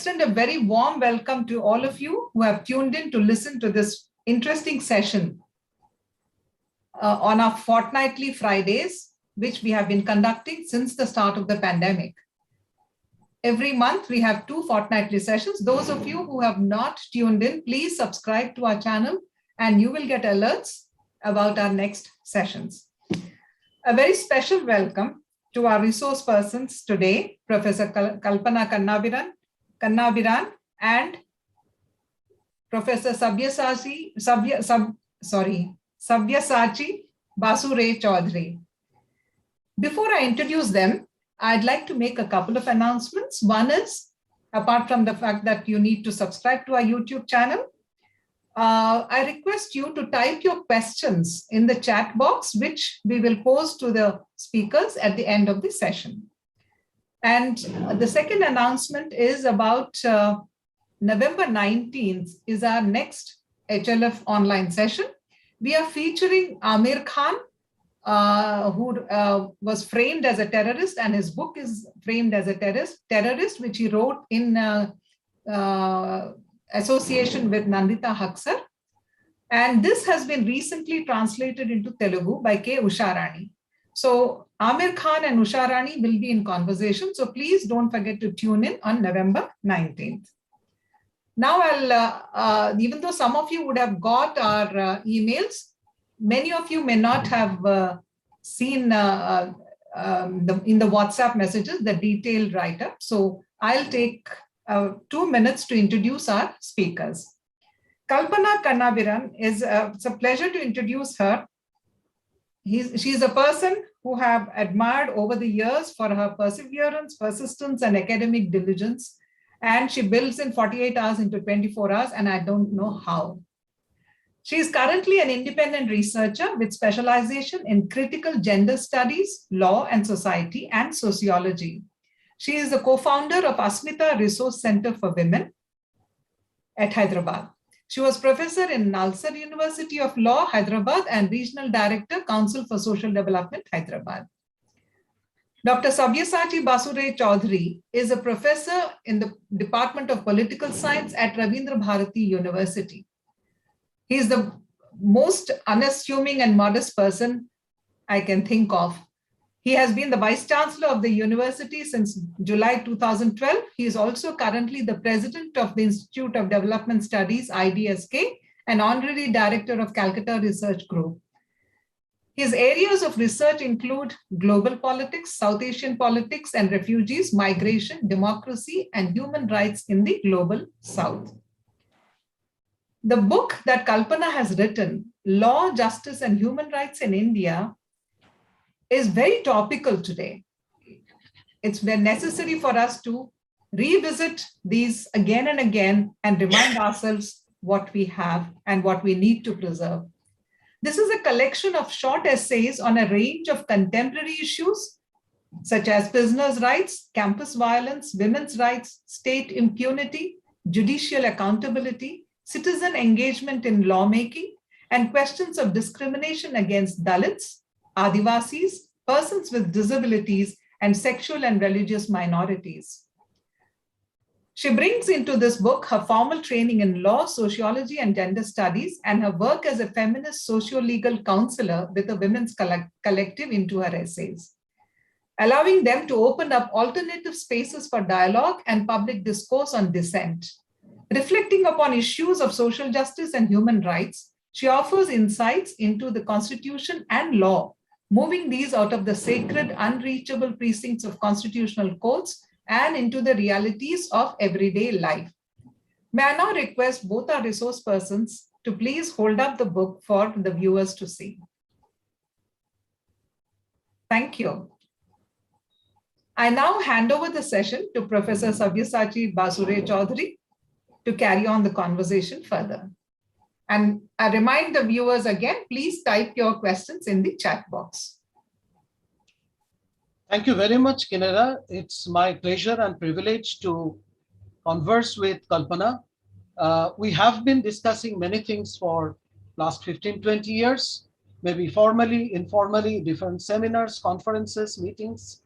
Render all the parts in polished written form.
extend a very warm welcome to all of you who have tuned in to listen to this interesting session on our fortnightly Fridays, which we have been conducting since the start of the pandemic. Every month, we have 2 fortnightly sessions. Those of you who have not tuned in, please subscribe to our channel and you will get alerts about our next sessions. A very special welcome to our resource persons today, Professor Kalpana Kannabiran and Professor Sabyasachi Basu Ray Chaudhury. Before I introduce them, I'd like to make a couple of announcements. One is, apart from the fact that you need to subscribe to our YouTube channel, I request you to type your questions in the chat box, which we will pose to the speakers at the end of the session. And the second announcement is about November 19th is our next HLF online session. We are featuring Amir Khan, who was framed as a terrorist, and his book is Framed as a Terrorist, which he wrote in association with Nandita Haksar. And this has been recently translated into Telugu by K. Usharani. So Amir Khan and Usharani will be in conversation. So please don't forget to tune in on November 19th. Now, even though some of you would have got our emails, many of you may not have seen in the WhatsApp messages the detailed write-up. So I'll take 2 minutes to introduce our speakers. Kalpana Kannabiran it's a pleasure to introduce her. She's a person who have admired over the years for her perseverance, persistence, and academic diligence. And she builds in 48 hours into 24 hours, and I don't know how. She is currently an independent researcher with specialization in critical gender studies, law and society, and sociology. She is the co-founder of Asmita Resource Center for Women at Hyderabad. She was professor in Nalsar University of Law, Hyderabad, and regional director, Council for Social Development, Hyderabad. Dr. Sabyasachi Basu Ray Chaudhury is a professor in the Department of Political Science at Rabindra Bharati University. He is the most unassuming and modest person I can think of. He has been the Vice Chancellor of the university since July 2012. He is also currently the President of the Institute of Development Studies, IDSK, and Honorary Director of Calcutta Research Group. His areas of research include global politics, South Asian politics and refugees, migration, democracy, and human rights in the global South. The book that Kalpana has written, Law, Justice, and Human Rights in India, is very topical today. It's very necessary for us to revisit these again and again and remind ourselves what we have and what we need to preserve. This is a collection of short essays on a range of contemporary issues, such as prisoners' rights, campus violence, women's rights, state impunity, judicial accountability, citizen engagement in lawmaking, and questions of discrimination against Dalits, Adivasis, persons with disabilities, and sexual and religious minorities. She brings into this book her formal training in law, sociology, and gender studies, and her work as a feminist socio-legal counselor with a women's collective into her essays, allowing them to open up alternative spaces for dialogue and public discourse on dissent. Reflecting upon issues of social justice and human rights, she offers insights into the Constitution and law, moving these out of the sacred, unreachable precincts of constitutional courts and into the realities of everyday life. May I now request both our resource persons to please hold up the book for the viewers to see. Thank you. I now hand over the session to Professor Sabyasachi Basu Ray Chaudhury to carry on the conversation further. And I remind the viewers again, please type your questions in the chat box. Thank you very much, Kinera. It's my pleasure and privilege to converse with Kalpana. We have been discussing many things for last 15, 20 years, maybe formally, informally, different seminars, conferences, meetings.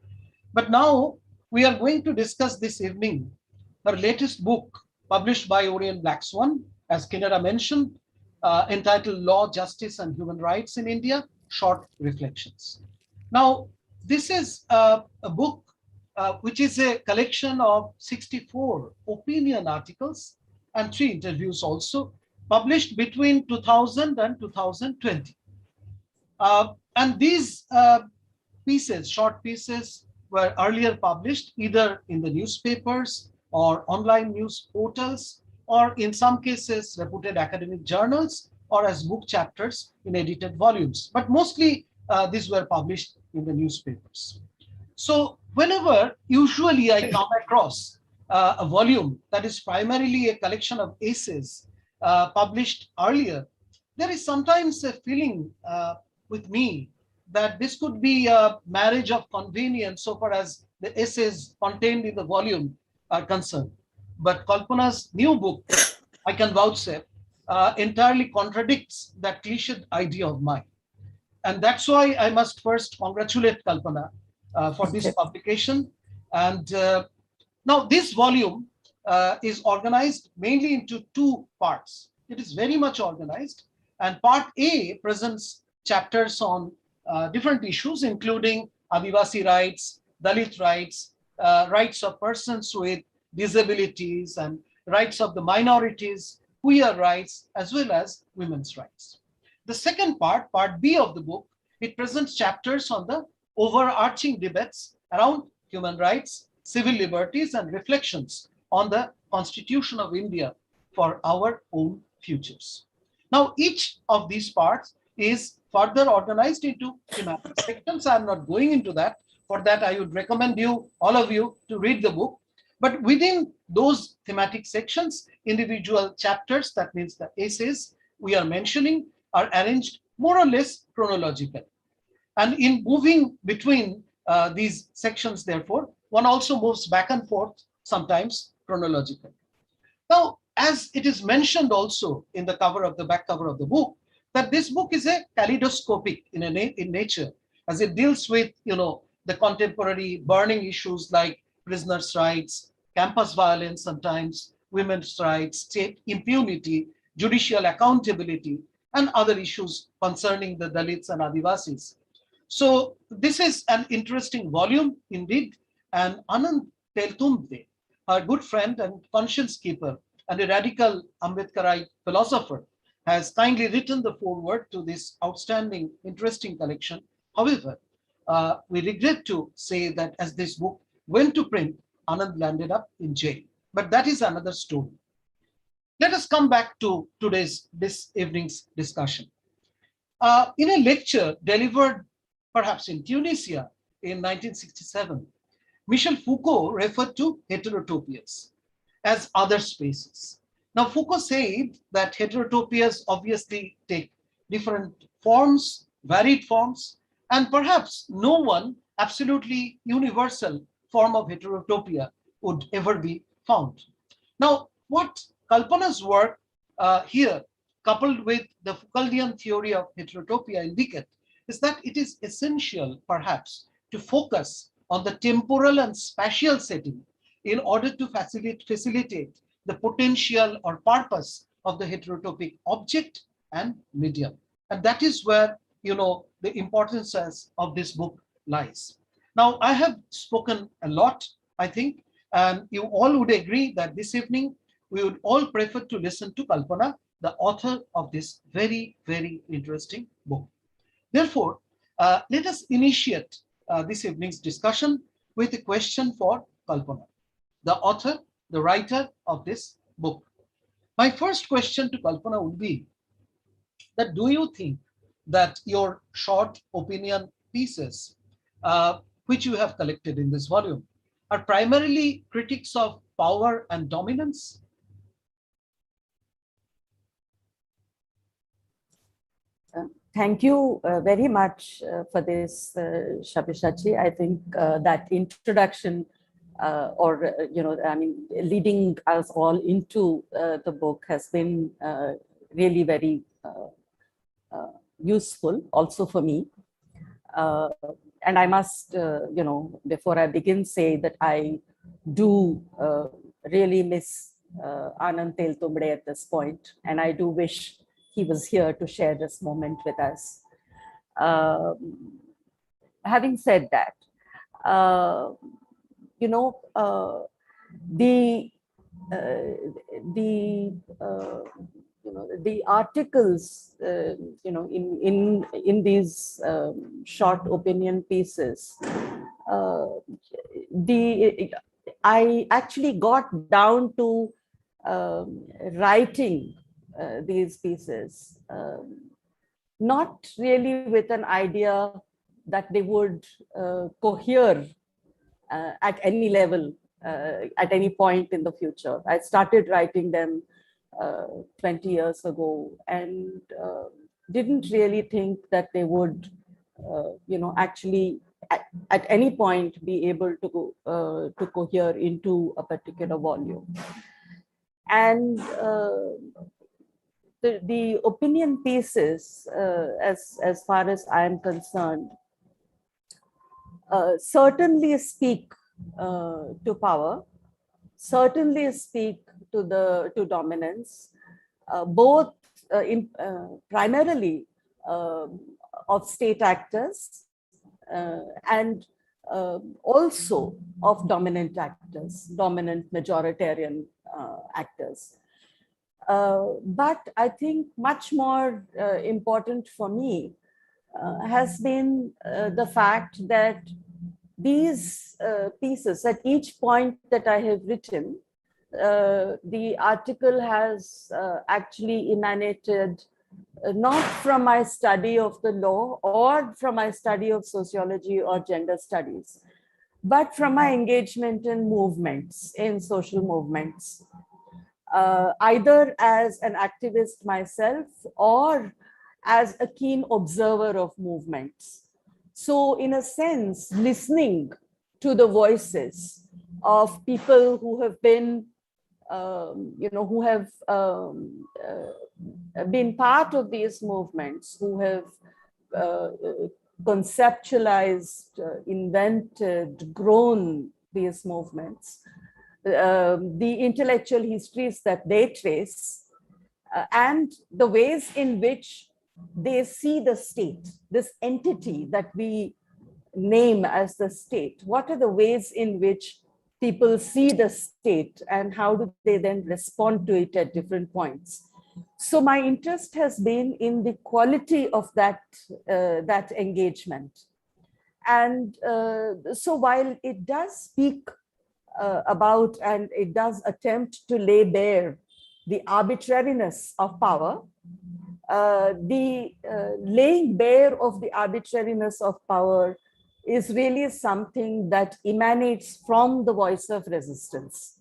But now we are going to discuss this evening her latest book, published by Orient Black Swan, as Kinara mentioned, entitled Law, Justice, and Human Rights in India, Short Reflections. Now, this is a book which is a collection of 64 opinion articles and 3 interviews also, published between 2000 and 2020. And these pieces, short pieces, were earlier published either in the newspapers or online news portals, or in some cases, reputed academic journals, or as book chapters in edited volumes. But mostly these were published in the newspapers. So whenever usually I come across a volume that is primarily a collection of essays published earlier, there is sometimes a feeling with me that this could be a marriage of convenience so far as the essays contained in the volume are concerned. But Kalpana's new book, I can vouchsafe, entirely contradicts that cliched idea of mine. And that's why I must first congratulate Kalpana for this publication. And now this volume is organized mainly into 2 parts. It is very much organized. And part A presents chapters on different issues, including Adivasi rights, Dalit rights, rights of persons with disabilities, and rights of the minorities, queer rights, as well as women's rights. The second part, part B of the book, it presents chapters on the overarching debates around human rights, civil liberties, and reflections on the Constitution of India for our own futures. Now, each of these parts is further organized into thematic sections. I'm not going into that. For that, I would recommend you, all of you, to read the book. But within those thematic sections, individual chapters, that means the essays we are mentioning, are arranged more or less chronologically. And in moving between these sections, therefore, one also moves back and forth, sometimes chronologically. Now, as it is mentioned also in the cover of the back cover of the book, that this book is a kaleidoscopic in nature, as it deals with, the contemporary burning issues like prisoners' rights, campus violence sometimes, women's rights, state impunity, judicial accountability, and other issues concerning the Dalits and Adivasis. So this is an interesting volume indeed, and Anand Teltumbde, our good friend and conscience keeper and a radical Ambedkarite philosopher, has kindly written the foreword to this outstanding, interesting collection. However, we regret to say that as this book went to print, Anand landed up in jail. But that is another story. Let us come back to this evening's discussion. In a lecture delivered perhaps in Tunisia in 1967, Michel Foucault referred to heterotopias as other spaces. Now, Foucault said that heterotopias obviously take different forms, varied forms, and perhaps no one absolutely universal form of heterotopia would ever be found. Now, what Kalpana's work here, coupled with the Foucauldian theory of heterotopia, indicate is that it is essential, perhaps, to focus on the temporal and spatial setting in order to facilitate the potential or purpose of the heterotopic object and medium. And that is where, the importance of this book lies. Now, I have spoken a lot, I think, and you all would agree that this evening we would all prefer to listen to Kalpana, the author of this very, very interesting book. Therefore, let us initiate this evening's discussion with a question for Kalpana, the author, the writer of this book. My first question to Kalpana would be that do you think that your short opinion pieces, which you have collected in this volume, are primarily critiques of power and dominance? Thank you very much for this, Sabyasachi. I think that introduction leading us all into the book has been really very useful also for me. And I must, before I begin, say that I do really miss Untitled Chapter at this point, and I do wish he was here to share this moment with us. Having said that, you know, the the articles, in these short opinion pieces, I actually got down to writing these pieces, not really with an idea that they would cohere at any level, at any point in the future. I started writing them 20 years ago, and didn't really think that they would, actually at any point be able to cohere into a particular volume. And the opinion pieces, as far as I am concerned, certainly speak to power, certainly speak to dominance, both primarily of state actors and also of dominant actors, dominant majoritarian actors. But I think much more important for me has been the fact that these pieces, at each point that I have written, the article has actually emanated not from my study of the law or from my study of sociology or gender studies, but from my engagement in movements, in social movements, either as an activist myself or as a keen observer of movements. So in a sense, listening to the voices of people who have been, who have been part of these movements, who have conceptualized, invented, grown these movements, the intellectual histories that they trace, and the ways in which they see the state, this entity that we name as the state. What are the ways in which people see the state, and how do they then respond to it at different points? So my interest has been in the quality of that engagement. And so while it does speak about, and it does attempt to lay bare the arbitrariness of power, the laying bare of the arbitrariness of power is really something that emanates from the voice of resistance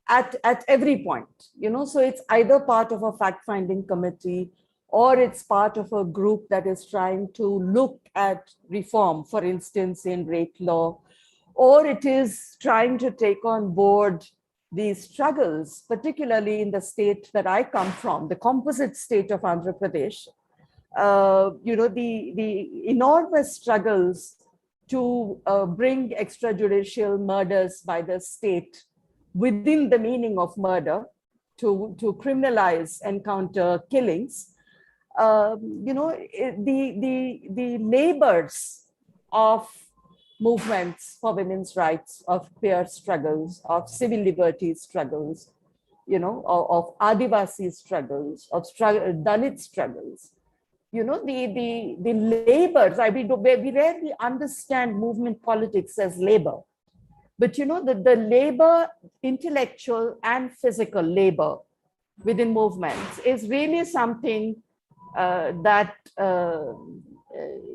at every point, so it's either part of a fact-finding committee, or it's part of a group that is trying to look at reform, for instance, in rape law, or it is trying to take on board these struggles, particularly in the state that I come from, the composite state of Andhra Pradesh, the enormous struggles to bring extrajudicial murders by the state within the meaning of murder, to criminalize encounter killings, the labors of movements for women's rights, of queer struggles, of civil liberties struggles, of Adivasi struggles, of Dalit struggles. The labors, we rarely understand movement politics as labor. But the labor, intellectual and physical labor within movements is really something that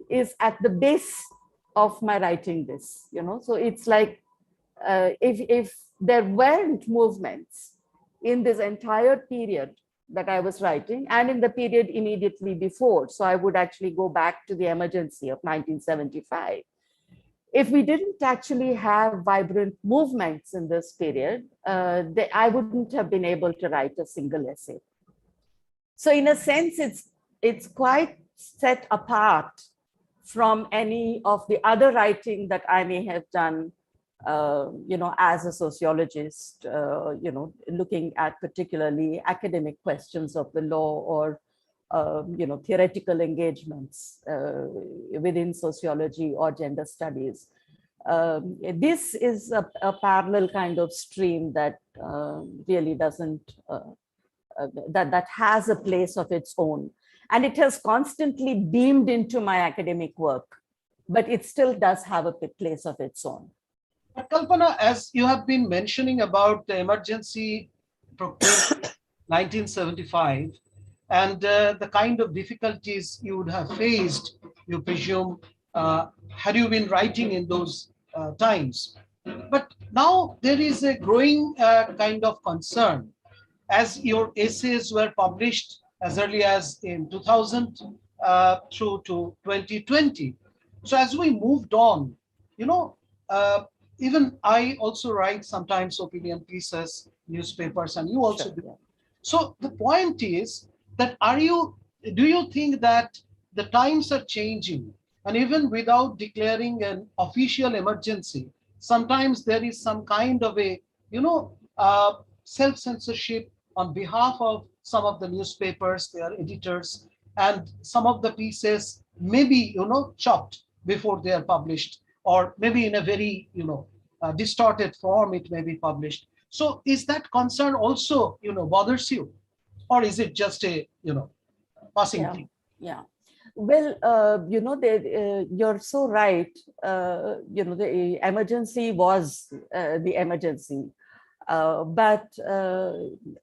is at the base of my writing this, So it's like, if there weren't movements in this entire period that I was writing, and in the period immediately before, so I would actually go back to the emergency of 1975. If we didn't actually have vibrant movements in this period, I wouldn't have been able to write a single essay. So in a sense, it's quite set apart from any of the other writing that I may have done as a sociologist, looking at particularly academic questions of the law or, theoretical engagements within sociology or gender studies. This is a parallel kind of stream that really doesn't, that has a place of its own. And it has constantly beamed into my academic work, but it still does have a place of its own. But Kalpana, as you have been mentioning about the emergency proclaimed 1975 and the kind of difficulties you would have faced, you presume, had you been writing in those times. But now there is a growing kind of concern as your essays were published as early as in 2000 through to 2020. So as we moved on, even I also write sometimes opinion pieces, newspapers, and you also do. So the point is that do you think that the times are changing, and even without declaring an official emergency, sometimes there is some kind of a, self-censorship on behalf of some of the newspapers, their editors, and some of the pieces may be, chopped before they are published, or maybe in a very, distorted form it may be published. So is that concern also, bothers you, or is it just a, passing thing? Yeah. Well, you're so right. The emergency was the emergency, but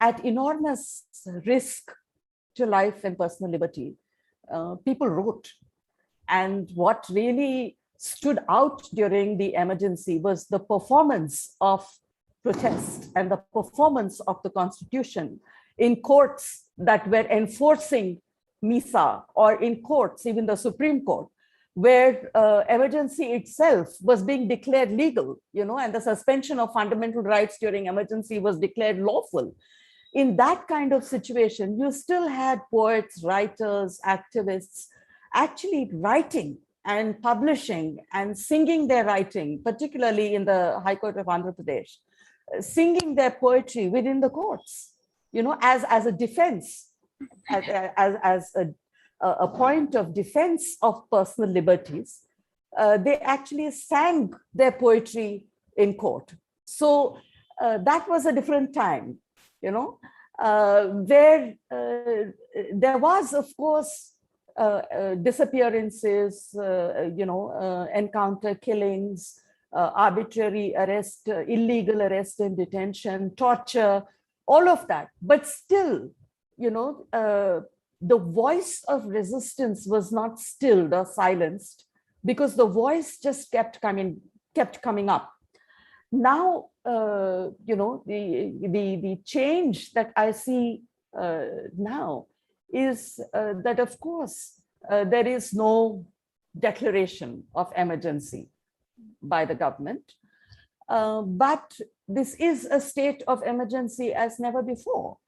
at enormous risk to life and personal liberty, people wrote. And what really stood out during the emergency was the performance of protest and the performance of the Constitution in courts that were enforcing MISA, or in courts, even the Supreme Court, where emergency itself was being declared legal, and the suspension of fundamental rights during emergency was declared lawful. In that kind of situation, you still had poets, writers, activists actually writing and publishing and singing their writing, particularly in the High Court of Andhra Pradesh, singing their poetry within the courts, as a defense, as a point of defense of personal liberties. They actually sang their poetry in court. So that was a different time, where there was, of course, disappearances, encounter killings, arbitrary arrest, illegal arrest and detention, torture, all of that. But still, the voice of resistance was not stilled or silenced, because the voice just kept coming up. Now, the change that I see now is that, of course, there is no declaration of emergency by the government, but this is a state of emergency as never before,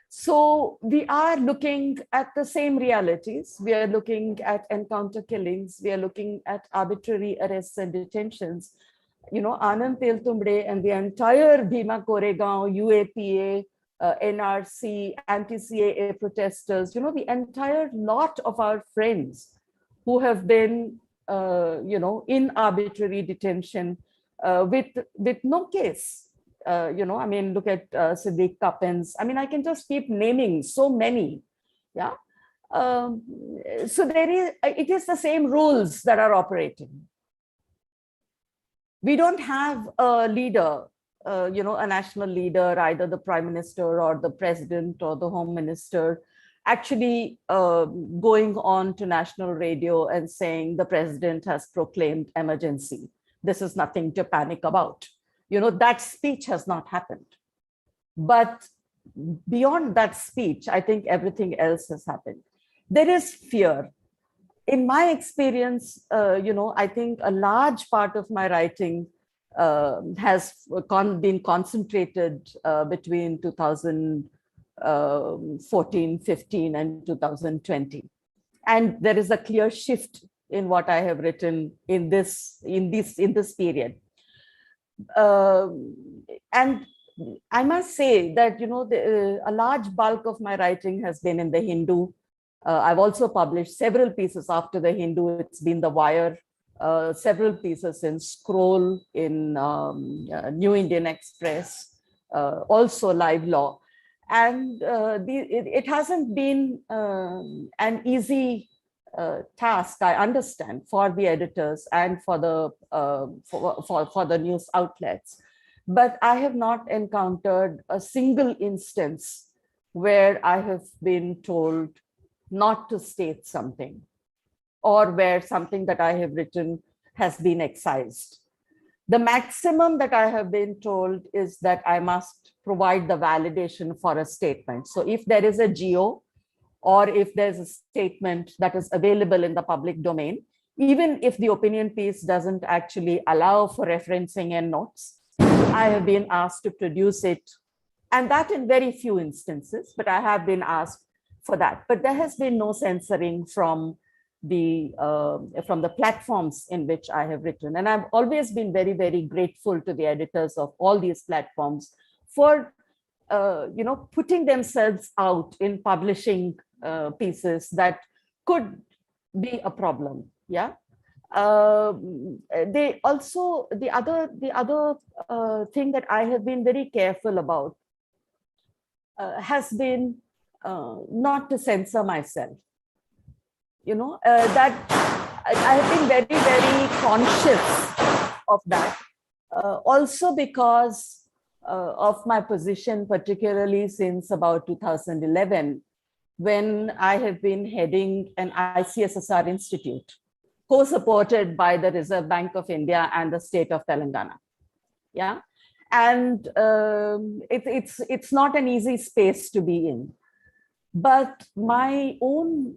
So we are looking at the same realities. We are looking at encounter killings. We are looking at arbitrary arrests and detentions. Anand Teltumbre and the entire Bhima Koregaon, UAPA, NRC, anti-CAA protesters, the entire lot of our friends who have been, in arbitrary detention with no case. Look at Siddiq Kapins. I can just keep naming so many. Yeah. So it is the same rules that are operating. We don't have a leader, a national leader, either the prime minister or the president or the home minister, actually going on to national radio and saying the president has proclaimed emergency. This is nothing to panic about. That speech has not happened. But beyond that speech, I think everything else has happened. There is fear. In my experience, I think a large part of my writing has been concentrated between 2014, 15, and 2020. And there is a clear shift in what I have written in this period. And I must say that, you know, a large bulk of my writing has been in the Hindu. I've also published several pieces after the Hindu. It's been The Wire, several pieces in Scroll, in New Indian Express, also Live Law. And it hasn't been an easy task, I understand, for the editors and for the news outlets. But I have not encountered a single instance where I have been told not to state something, or where something that I have written has been excised. The maximum that I have been told is that I must provide the validation for a statement. So if there is a geo, or if there's a statement that is available in the public domain, even if the opinion piece doesn't actually allow for referencing and notes, I have been asked to produce it, and that in very few instances, but I have been asked for that. But there has been no censoring from the platforms in which I have written. And I've always been very, very grateful to the editors of all these platforms for you know, putting themselves out in publishing pieces that could be a problem. Yeah. They also, the other thing that I have been very careful about has been not to censor myself. You know, that I have been very, very conscious of that. Also because of my position, particularly since about 2011, when I have been heading an ICSSR institute, co-supported by the Reserve Bank of India and the state of Telangana. Yeah, and it's not an easy space to be in. But my own,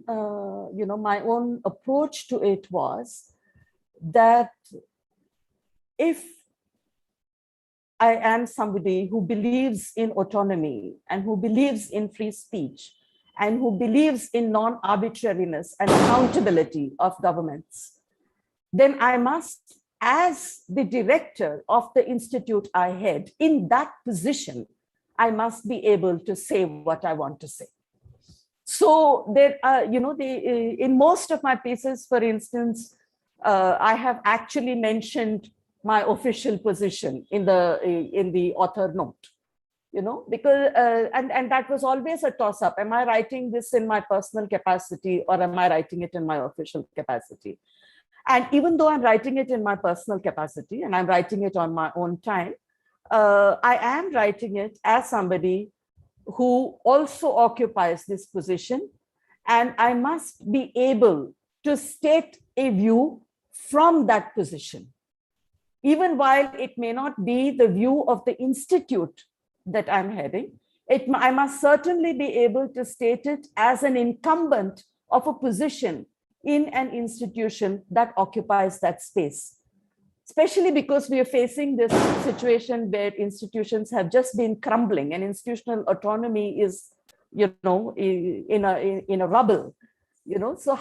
you know, my own approach to it was that if I am somebody who believes in autonomy and who believes in free speech and who believes in non-arbitrariness and accountability of governments, then I must, as the director of the institute I head, in that position, I must be able to say what I want to say. So there, you know, in most of my pieces, for instance, I have actually mentioned my official position in the author note, you know, because and that was always a toss-up. Am I writing this in my personal capacity, or am I writing it in my official capacity? And even though I'm writing it in my personal capacity and I'm writing it on my own time, I am writing it as somebody who also occupies this position, and I must be able to state a view from that position, even while it may not be the view of the institute that I'm heading. I must certainly be able to state it as an incumbent of a position in an institution that occupies that space. Especially because we are facing this situation where institutions have just been crumbling and institutional autonomy is, you know, in a rubble, you know. So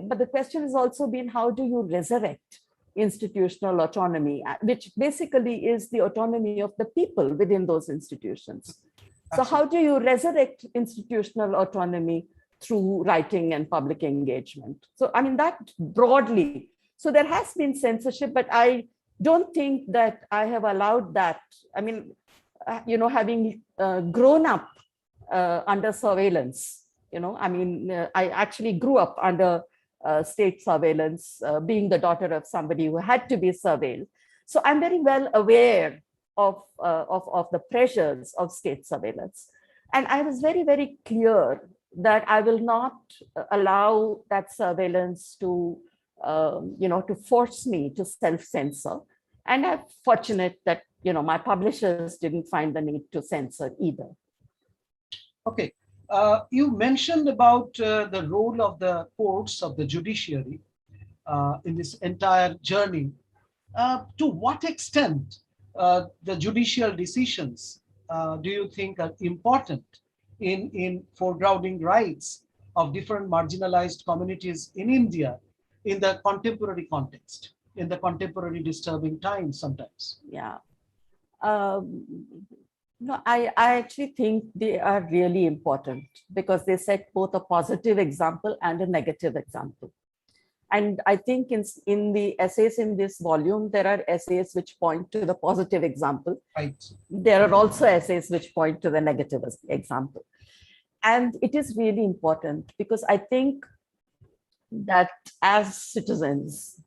but the question has also been, how do you resurrect institutional autonomy, which basically is the autonomy of the people within those institutions. So how do you resurrect institutional autonomy through writing and public engagement? So, I mean, that broadly. So there has been censorship, but I don't think that I have allowed that. I mean, you know, having grown up under surveillance, you know, I mean, I actually grew up under state surveillance, being the daughter of somebody who had to be surveilled. So I'm very well aware of the pressures of state surveillance. And I was very, very clear that I will not allow that surveillance to, you know, to force me to self-censor. And I'm fortunate that, you know, my publishers didn't find the need to censor either. Okay. You mentioned about the role of the courts, of the judiciary in this entire journey. To what extent the judicial decisions do you think are important in foregrounding rights of different marginalized communities in India, in the contemporary context, in the contemporary disturbing times sometimes. Yeah. No, I actually think they are really important because they set both a positive example and a negative example. And I think in the essays in this volume, there are essays which point to the positive example. Right. There are also essays which point to the negative example. And it is really important because I think that as citizens,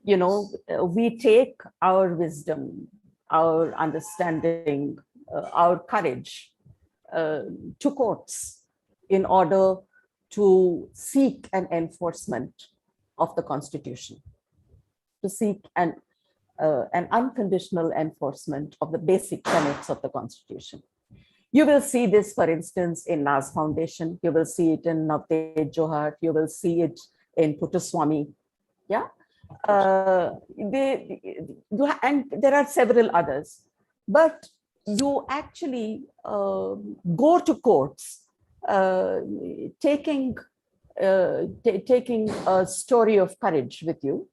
we take our wisdom, our understanding, our courage to courts in order to seek an enforcement of the Constitution, to seek an unconditional enforcement of the basic tenets of the Constitution. You will see this, for instance, in Naz Foundation. You will see it in Navtej Johar. You will see it in Puttaswamy. Yeah. And there are several others. But you actually go to courts taking a story of courage with you.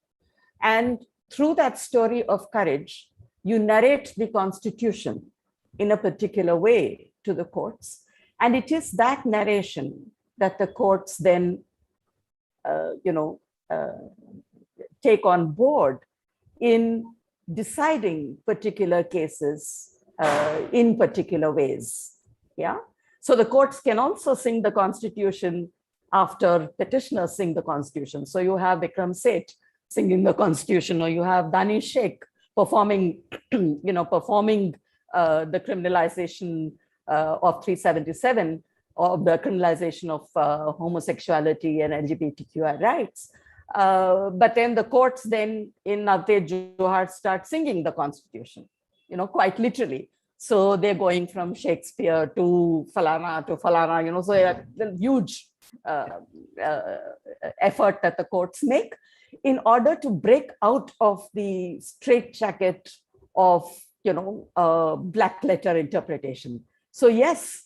And through that story of courage, you narrate the Constitution in a particular way to the courts. And it is that narration that the courts then, take on board in deciding particular cases in particular ways. Yeah. So the courts can also sing the Constitution after petitioners sing the Constitution. So you have Vikram Seth singing the Constitution, or you have Danish Sheikh performing, performing the criminalization of 377, or the criminalization of homosexuality and LGBTQI rights. But then the courts then in Navtej Johar start singing the Constitution, quite literally. So they're going from Shakespeare to Falana, so a huge effort that the courts make in order to break out of the straitjacket of, black letter interpretation. So yes,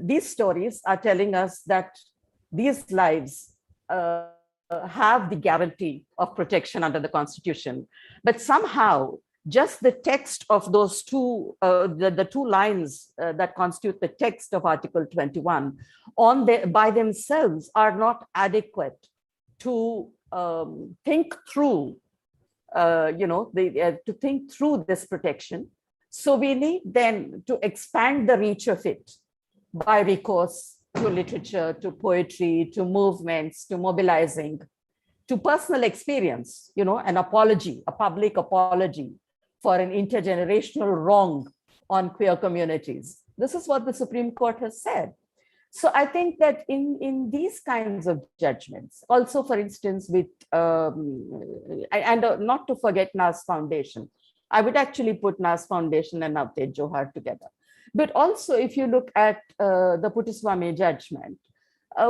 these stories are telling us that these lives have the guarantee of protection under the Constitution, but somehow just the text of those two, the two lines that constitute the text of Article 21 by themselves are not adequate to think through, to think through this protection. So we need then to expand the reach of it by recourse to literature, to poetry, to movements, to mobilizing, to personal experience, an apology, a public apology for an intergenerational wrong on queer communities. This is what the Supreme Court has said. So I think that in these kinds of judgments, also, for instance, with, not to forget Naz Foundation, I would actually put Naz Foundation and Navtej Johar together. But also, if you look at the Puttaswamy judgment,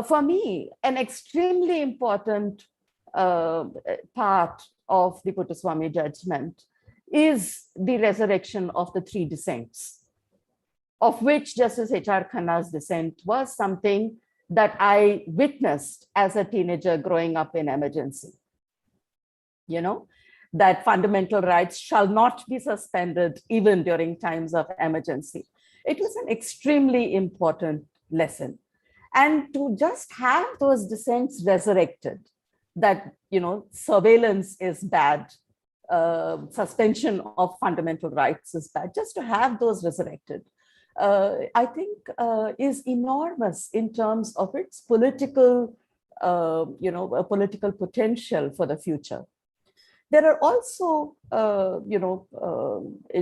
for me, an extremely important part of the Puttaswamy judgment is the resurrection of the three dissents, of which Justice H.R. Khanna's dissent was something that I witnessed as a teenager growing up in emergency. That fundamental rights shall not be suspended even during times of emergency. It was an extremely important lesson. And to just have those dissents resurrected, that, surveillance is bad, suspension of fundamental rights is bad, just to have those resurrected, I think is enormous in terms of its political, political potential for the future. There are also,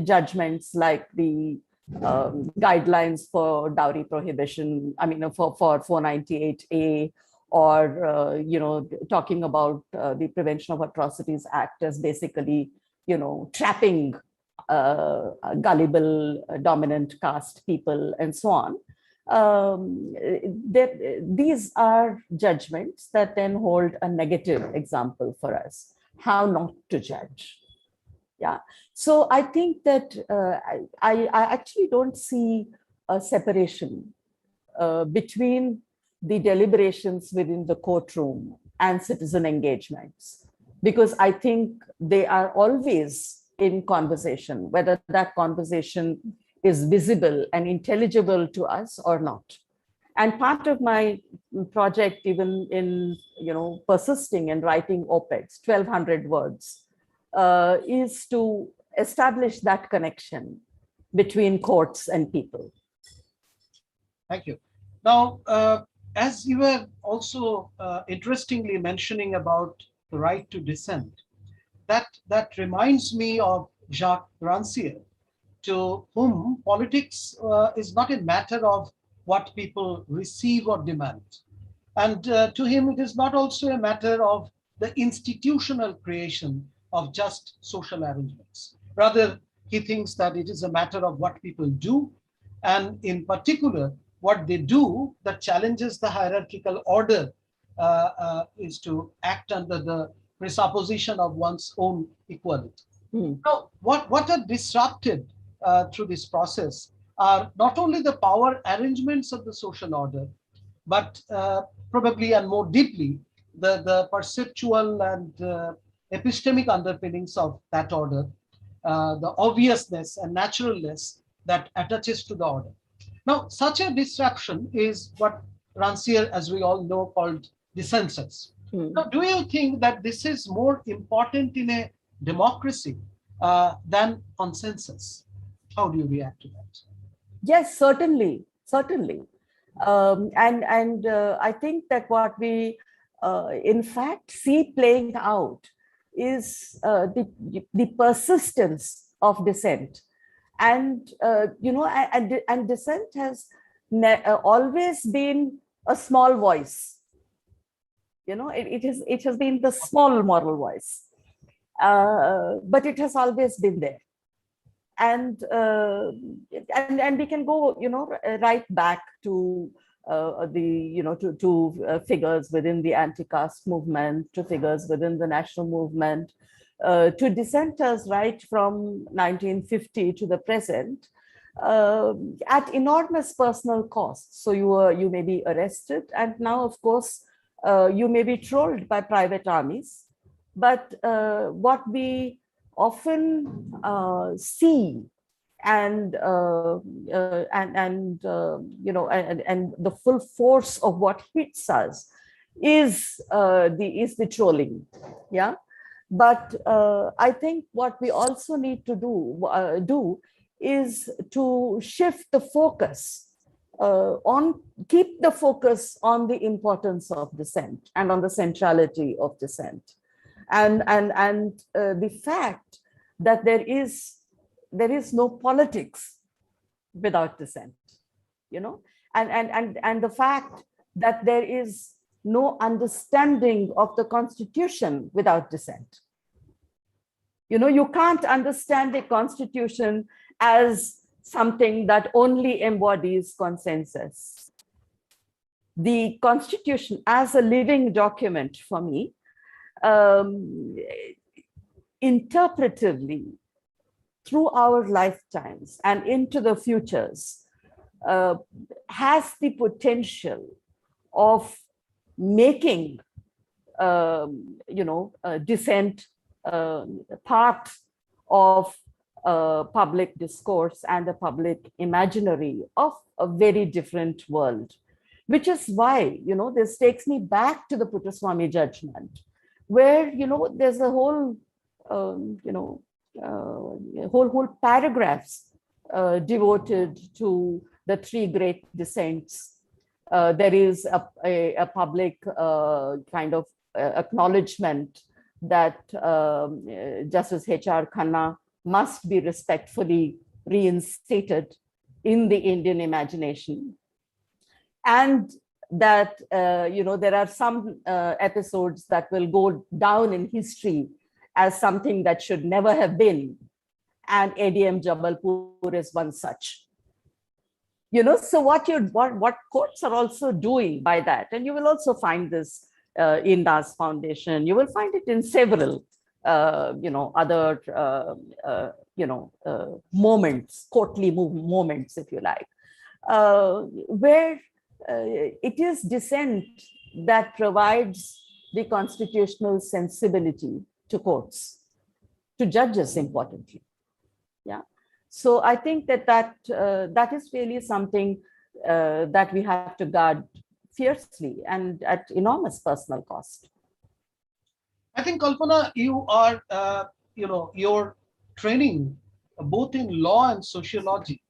judgments like the guidelines for dowry prohibition, for 498A, or, talking about the Prevention of Atrocities Act as basically, trapping gullible, dominant caste people and so on. These are judgments that then hold a negative example for us, how not to judge. Yeah. So I think that I actually don't see a separation between the deliberations within the courtroom and citizen engagements, because I think they are always in conversation, whether that conversation is visible and intelligible to us or not. And part of my project, even in persisting and writing op-eds, 1,200 words, is to establish that connection between courts and people. Thank you. Now, as you were also interestingly mentioning about the right to dissent, that reminds me of Jacques Rancière, to whom politics is not a matter of what people receive or demand. And to him, it is not also a matter of the institutional creation of just social arrangements. Rather, he thinks that it is a matter of what people do, and in particular, what they do that challenges the hierarchical order is to act under the presupposition of one's own equality. Now, what are disrupted through this process are not only the power arrangements of the social order, but probably and more deeply, the perceptual and epistemic underpinnings of that order, the obviousness and naturalness that attaches to the order. Now, such a disruption is what Rancière, as we all know, called dissensus. Now, do you think that this is more important in a democracy than consensus? How do you react to that? Yes, certainly. I think that what we in fact see playing out is the persistence of dissent. And dissent has always been a small voice. It has been the small moral voice, but it has always been there. And we can go right back to figures within the anti-caste movement, to figures within the national movement, to dissenters right from 1950 to the present, at enormous personal cost. So you may be arrested, and now, of course, you may be trolled by private armies. But what we often see and the full force of what hits us is the trolling, yeah. But I think what we also need to do is to shift the focus keep the focus on the importance of dissent and on the centrality of dissent, and the fact that there is no politics without dissent, and the fact that there is no understanding of the Constitution without dissent. You can't understand a constitution as something that only embodies consensus. The Constitution as a living document for me, interpretively, through our lifetimes and into the futures, has the potential of making dissent part of public discourse and the public imaginary of a very different world, which is why this takes me back to the Puttaswamy judgment, where there's a whole whole paragraphs devoted to the three great dissents. There is a public kind of acknowledgement that Justice H.R. Khanna must be respectfully reinstated in the Indian imagination, and that there are some episodes that will go down in history as something that should never have been, and ADM Jabalpur is one such. So what courts are also doing by that, and you will also find this in Das Foundation, you will find it in several other moments, courtly moments, if you like, where it is dissent that provides the constitutional sensibility to courts, to judges, importantly. Yeah. So I think that is really something that we have to guard fiercely and at enormous personal cost. I think, Kalpana, you are, your training both in law and sociology,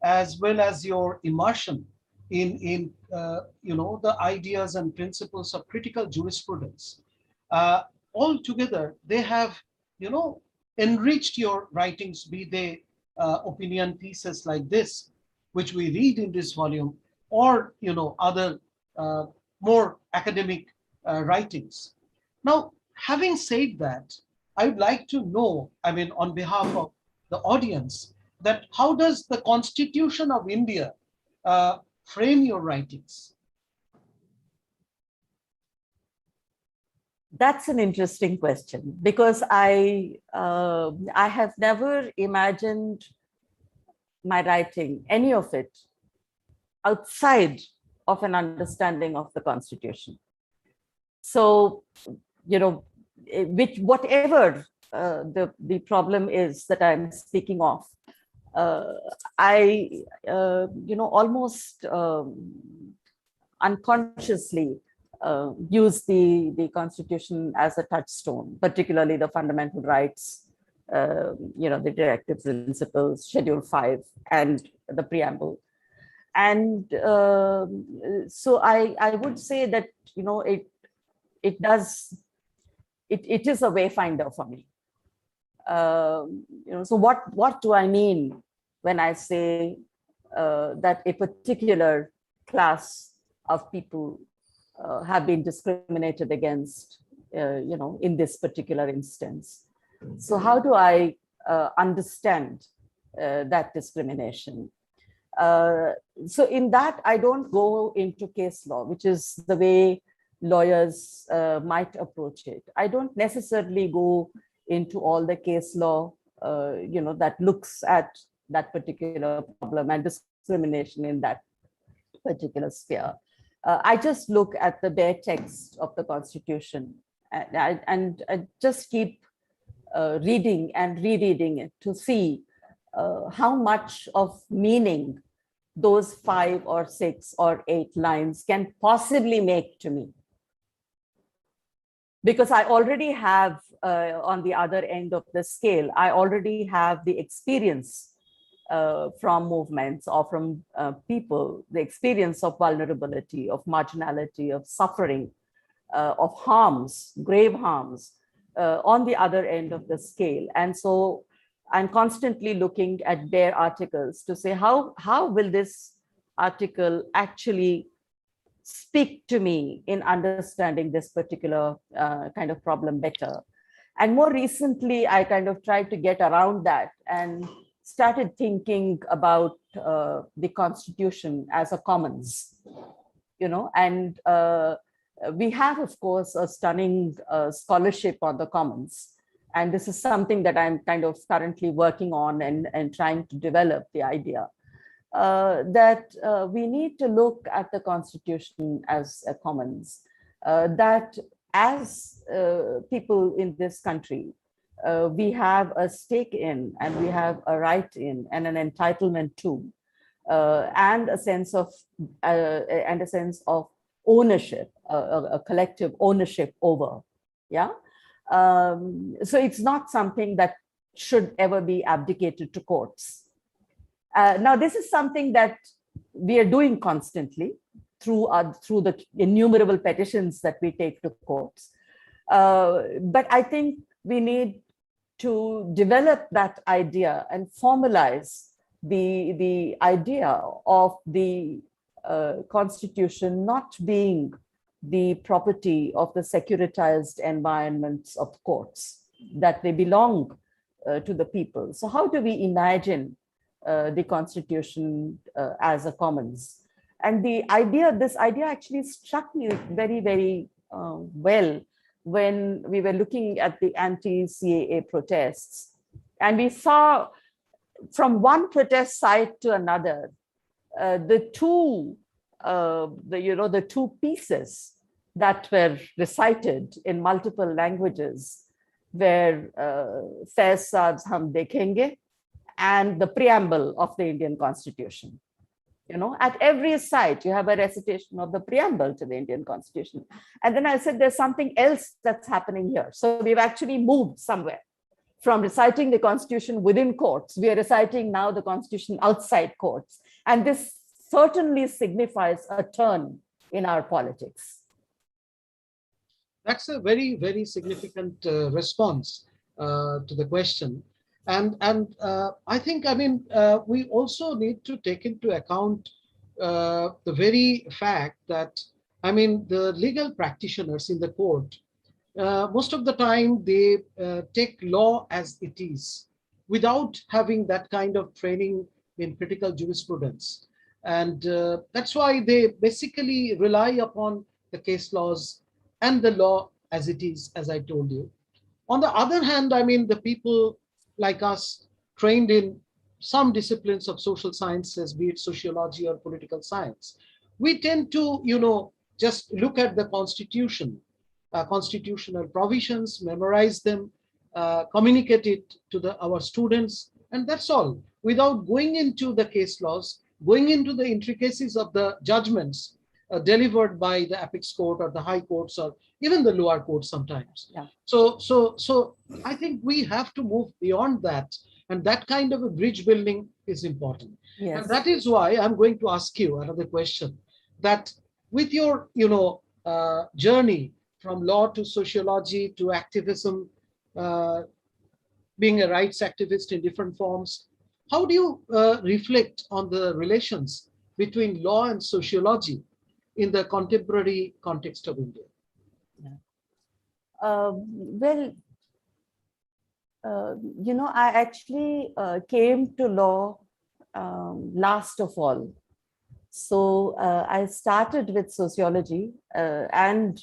as well as your immersion in the ideas and principles of critical jurisprudence. All together, they have, enriched your writings, be they opinion pieces like this, which we read in this volume, or other more academic writings. Now, having said that, I would like to know, I mean, on behalf of the audience, that how does the Constitution of India frame your writings? That's an interesting question, because I have never imagined my writing, any of it, outside of an understanding of the Constitution. So, whatever the problem is that I'm speaking of, I almost unconsciously use the Constitution as a touchstone, particularly the fundamental rights, the directive principles, Schedule 5, and the preamble. And so I would say that it is a wayfinder for me. So what do I mean when I say that a particular class of people have been discriminated against, in this particular instance? So how do I understand that discrimination? So in that, I don't go into case law, which is the way lawyers might approach it. I don't necessarily go into all the case law, that looks at that particular problem and discrimination in that particular sphere. I just look at the bare text of the Constitution, and I just keep reading and rereading it to see how much of meaning those 5 or 6 or 8 lines can possibly make to me. Because I already have, on the other end of the scale, I already have the experience from movements or from people, the experience of vulnerability, of marginality, of suffering, of harms, grave harms, on the other end of the scale. And so I'm constantly looking at their articles to say, how will this article actually speak to me in understanding this particular kind of problem better? And more recently, I kind of tried to get around that and started thinking about the Constitution as a commons, and we have, of course, a stunning scholarship on the commons. And this is something that I'm kind of currently working on and trying to develop the idea that we need to look at the Constitution as a commons, that as people in this country, we have a stake in, and we have a right in, and an entitlement to, and a sense of ownership, a collective ownership over. Yeah. So it's not something that should ever be abdicated to courts. Now, this is something that we are doing constantly through the innumerable petitions that we take to courts. But I think we need to develop that idea and formalize the idea of the Constitution not being the property of the securitized environments of courts, that they belong to the people. So how do we imagine the Constitution as a commons? And this idea actually struck me very, very well when we were looking at the anti-CAA protests. And we saw from one protest site to another, the two pieces that were recited in multiple languages were Faiz Hum Dekhenge and the preamble of the Indian Constitution. You know, at every site, you have a recitation of the preamble to the Indian Constitution. And then I said, there's something else that's happening here. So we've actually moved somewhere from reciting the Constitution within courts. We are reciting now the Constitution outside courts. And this certainly signifies a turn in our politics. That's a very, very significant response to the question. And I think, I mean, we also need to take into account the very fact that, I mean, the legal practitioners in the court, most of the time they take law as it is without having that kind of training in critical jurisprudence. And that's why they basically rely upon the case laws and the law as it is, as I told you. On the other hand, I mean, the people like us trained in some disciplines of social sciences, be it sociology or political science, we tend to, you know, just look at the Constitution, constitutional provisions, memorize them, communicate it to our students, and that's all, without going into the case laws, going into the intricacies of the judgments delivered by the apex court or the high courts or even the lower courts sometimes. Yeah. So I think we have to move beyond that, and that kind of a bridge building is important. Yes. And that is why I'm going to ask you another question, that with your, you know, journey from law to sociology to activism, being a rights activist in different forms, how do you reflect on the relations between law and sociology in the contemporary context of India? You know, I actually came to law last of all. So I started with sociology and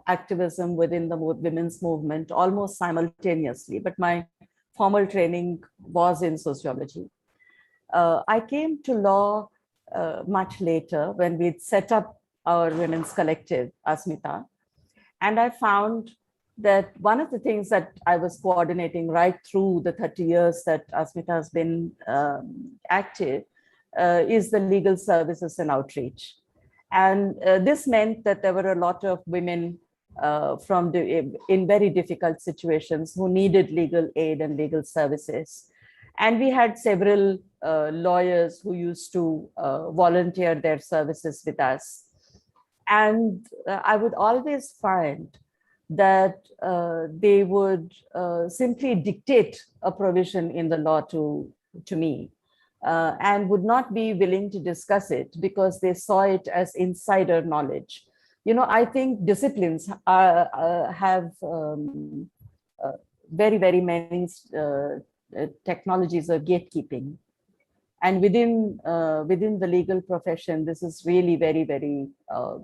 activism within the women's movement almost simultaneously, but my formal training was in sociology. I came to law much later when we'd set up our women's collective, Asmita, and I found that one of the things that I was coordinating right through the 30 years that Asmita has been active is the legal services and outreach. And this meant that there were a lot of women in very difficult situations who needed legal aid and legal services. And we had several lawyers who used to volunteer their services with us. And I would always find that they would simply dictate a provision in the law to me and would not be willing to discuss it because they saw it as insider knowledge. You know, I think disciplines have very, very many technologies of gatekeeping. And within the legal profession, this is really very, very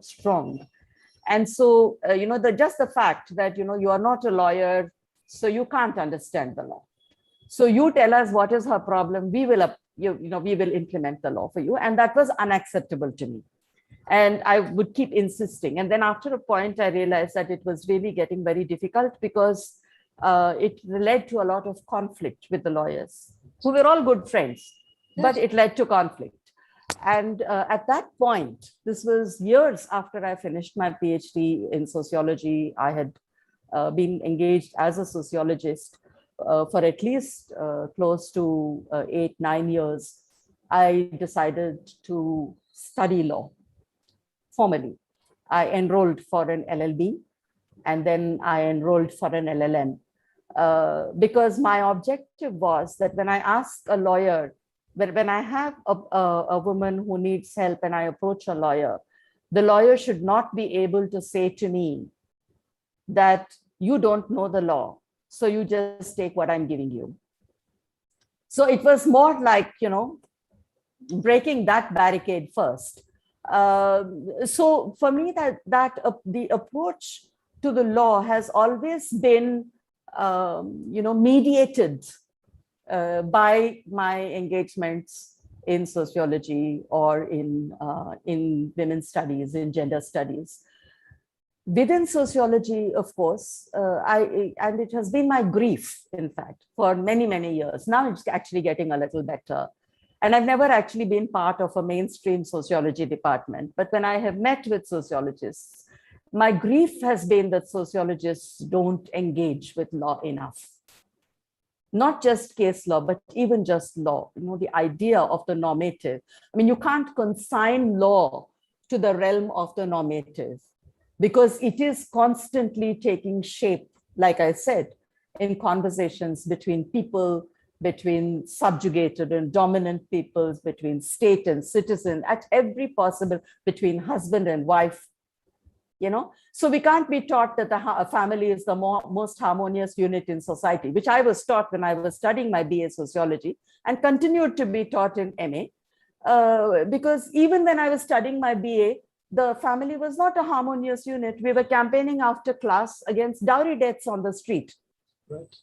strong. And so, you know, just the fact that, you know, you are not a lawyer, so you can't understand the law. So you tell us what is her problem, we will implement the law for you. And that was unacceptable to me. And I would keep insisting. And then after a point, I realized that it was really getting very difficult because it led to a lot of conflict with the lawyers, who were all good friends, but it led to conflict. And at that point, this was years after I finished my PhD in sociology. I had been engaged as a sociologist for at least close to 8-9 years. I decided to study law formally. I enrolled for an LLB and then I enrolled for an LLM because my objective was that when I ask a lawyer, when I have a woman who needs help and I approach a lawyer, the lawyer should not be able to say to me that you don't know the law, so you just take what I'm giving you. So it was more like, you know, breaking that barricade first. So for me, the approach to the law has always been, you know, mediated by my engagements in sociology or in women's studies, in gender studies. Within sociology, of course, and it has been my grief, in fact, for many, many years. Now it's actually getting a little better. And I've never actually been part of a mainstream sociology department. But when I have met with sociologists, my grief has been that sociologists don't engage with law enough. Not just case law, but even just law, the idea of the normative. I mean, you can't consign law to the realm of the normative because it is constantly taking shape, like I said, in conversations between people, between subjugated and dominant peoples, between state and citizen, at every possible, between husband and wife. So we can't be taught that a family is the most harmonious unit in society, which I was taught when I was studying my BA sociology and continued to be taught in MA. Because even when I was studying my BA, the family was not a harmonious unit. We were campaigning after class against dowry deaths on the street. Right.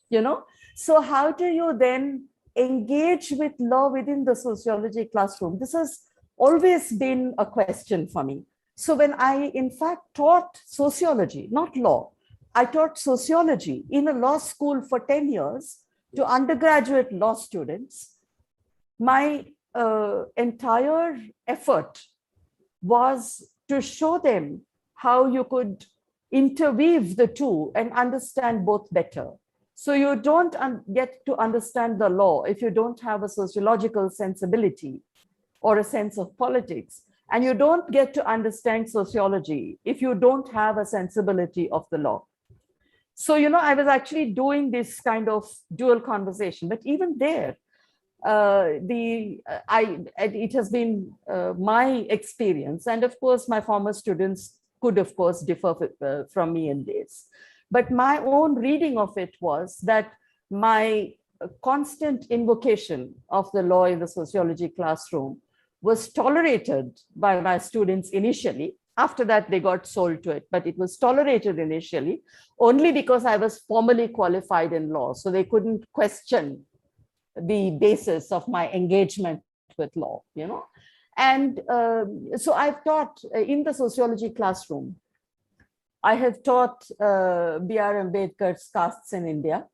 So how do you then engage with law within the sociology classroom? This has always been a question for me. So when I, in fact, taught sociology, not law, I taught sociology in a law school for 10 years to undergraduate law students. My entire effort was to show them how you could interweave the two and understand both better. So you don't get to understand the law if you don't have a sociological sensibility or a sense of politics. And you don't get to understand sociology if you don't have a sensibility of the law. So, I was actually doing this kind of dual conversation, but even there, it has been my experience. And of course, my former students could, of course, differ from me in this. But my own reading of it was that my constant invocation of the law in the sociology classroom was tolerated by my students initially. After that, they got sold to it, but it was tolerated initially only because I was formally qualified in law. So they couldn't question the basis of my engagement with law, And so I've taught in the sociology classroom. I have taught B.R. Ambedkar's Castes in India,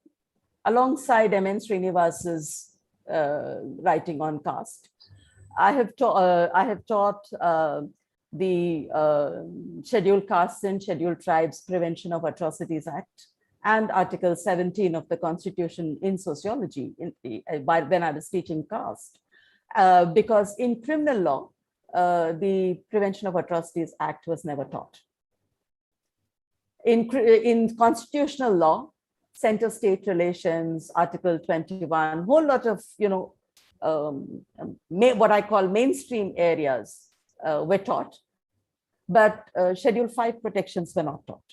alongside M.N. Srinivasa's writing on caste. I have taught the Scheduled Castes and Scheduled Tribes Prevention of Atrocities Act and Article 17 of the Constitution in sociology when I was teaching caste. Because in criminal law, the Prevention of Atrocities Act was never taught. In constitutional law, center-state relations, Article 21, whole lot of, what I call mainstream areas were taught, but Schedule 5 protections were not taught.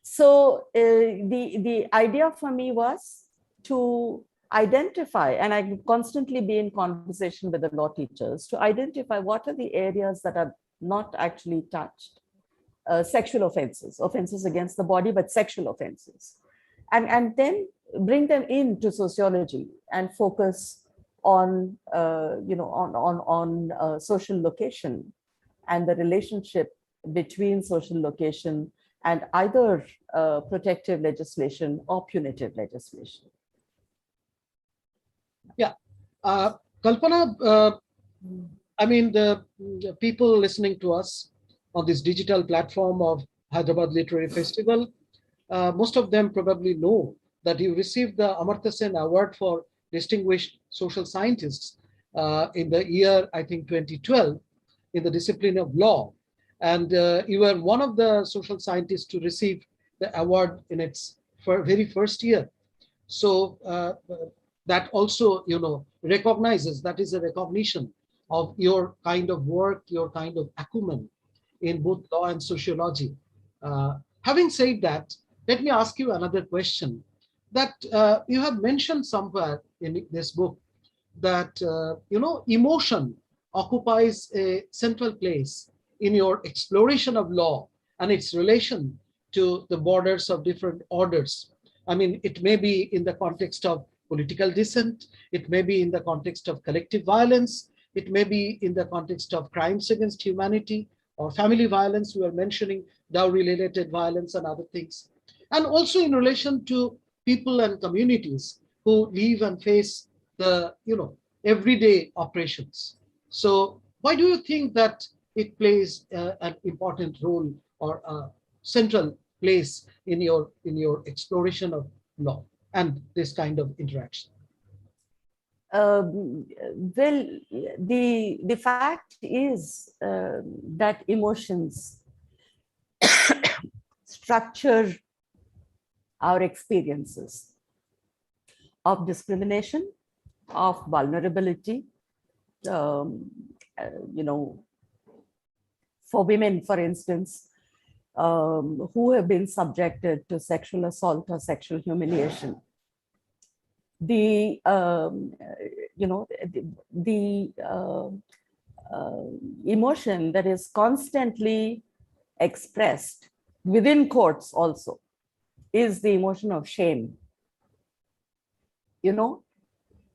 So the idea for me was to identify, and I constantly be in conversation with the law teachers to identify what are the areas that are not actually touched. Sexual offenses against the body, but sexual offenses, and then bring them into sociology and focus on social location and the relationship between social location and either protective legislation or punitive legislation. Yeah, Kalpana, I mean, the people listening to us on this digital platform of Hyderabad Literary Festival, most of them probably know that you received the Amartya Sen Award for Distinguished Social Scientists in the year, I think, 2012, in the discipline of law. And you were one of the social scientists to receive the award in its very first year. So that also, recognizes, that is a recognition of your kind of work, your kind of acumen in both law and sociology. Having said that, let me ask you another question. That you have mentioned somewhere in this book that emotion occupies a central place in your exploration of law and its relation to the borders of different orders. I mean, it may be in the context of political dissent, it may be in the context of collective violence, it may be in the context of crimes against humanity, or family violence, we were mentioning dowry-related violence and other things. And also in relation to people and communities who live and face the, everyday operations. So why do you think that it plays an important role or a central place in your exploration of law and this kind of interaction? Well, the fact is that emotions structure our experiences of discrimination, of vulnerability. You know, for women, for instance, who have been subjected to sexual assault or sexual humiliation, the emotion that is constantly expressed within courts also is the emotion of shame. You know,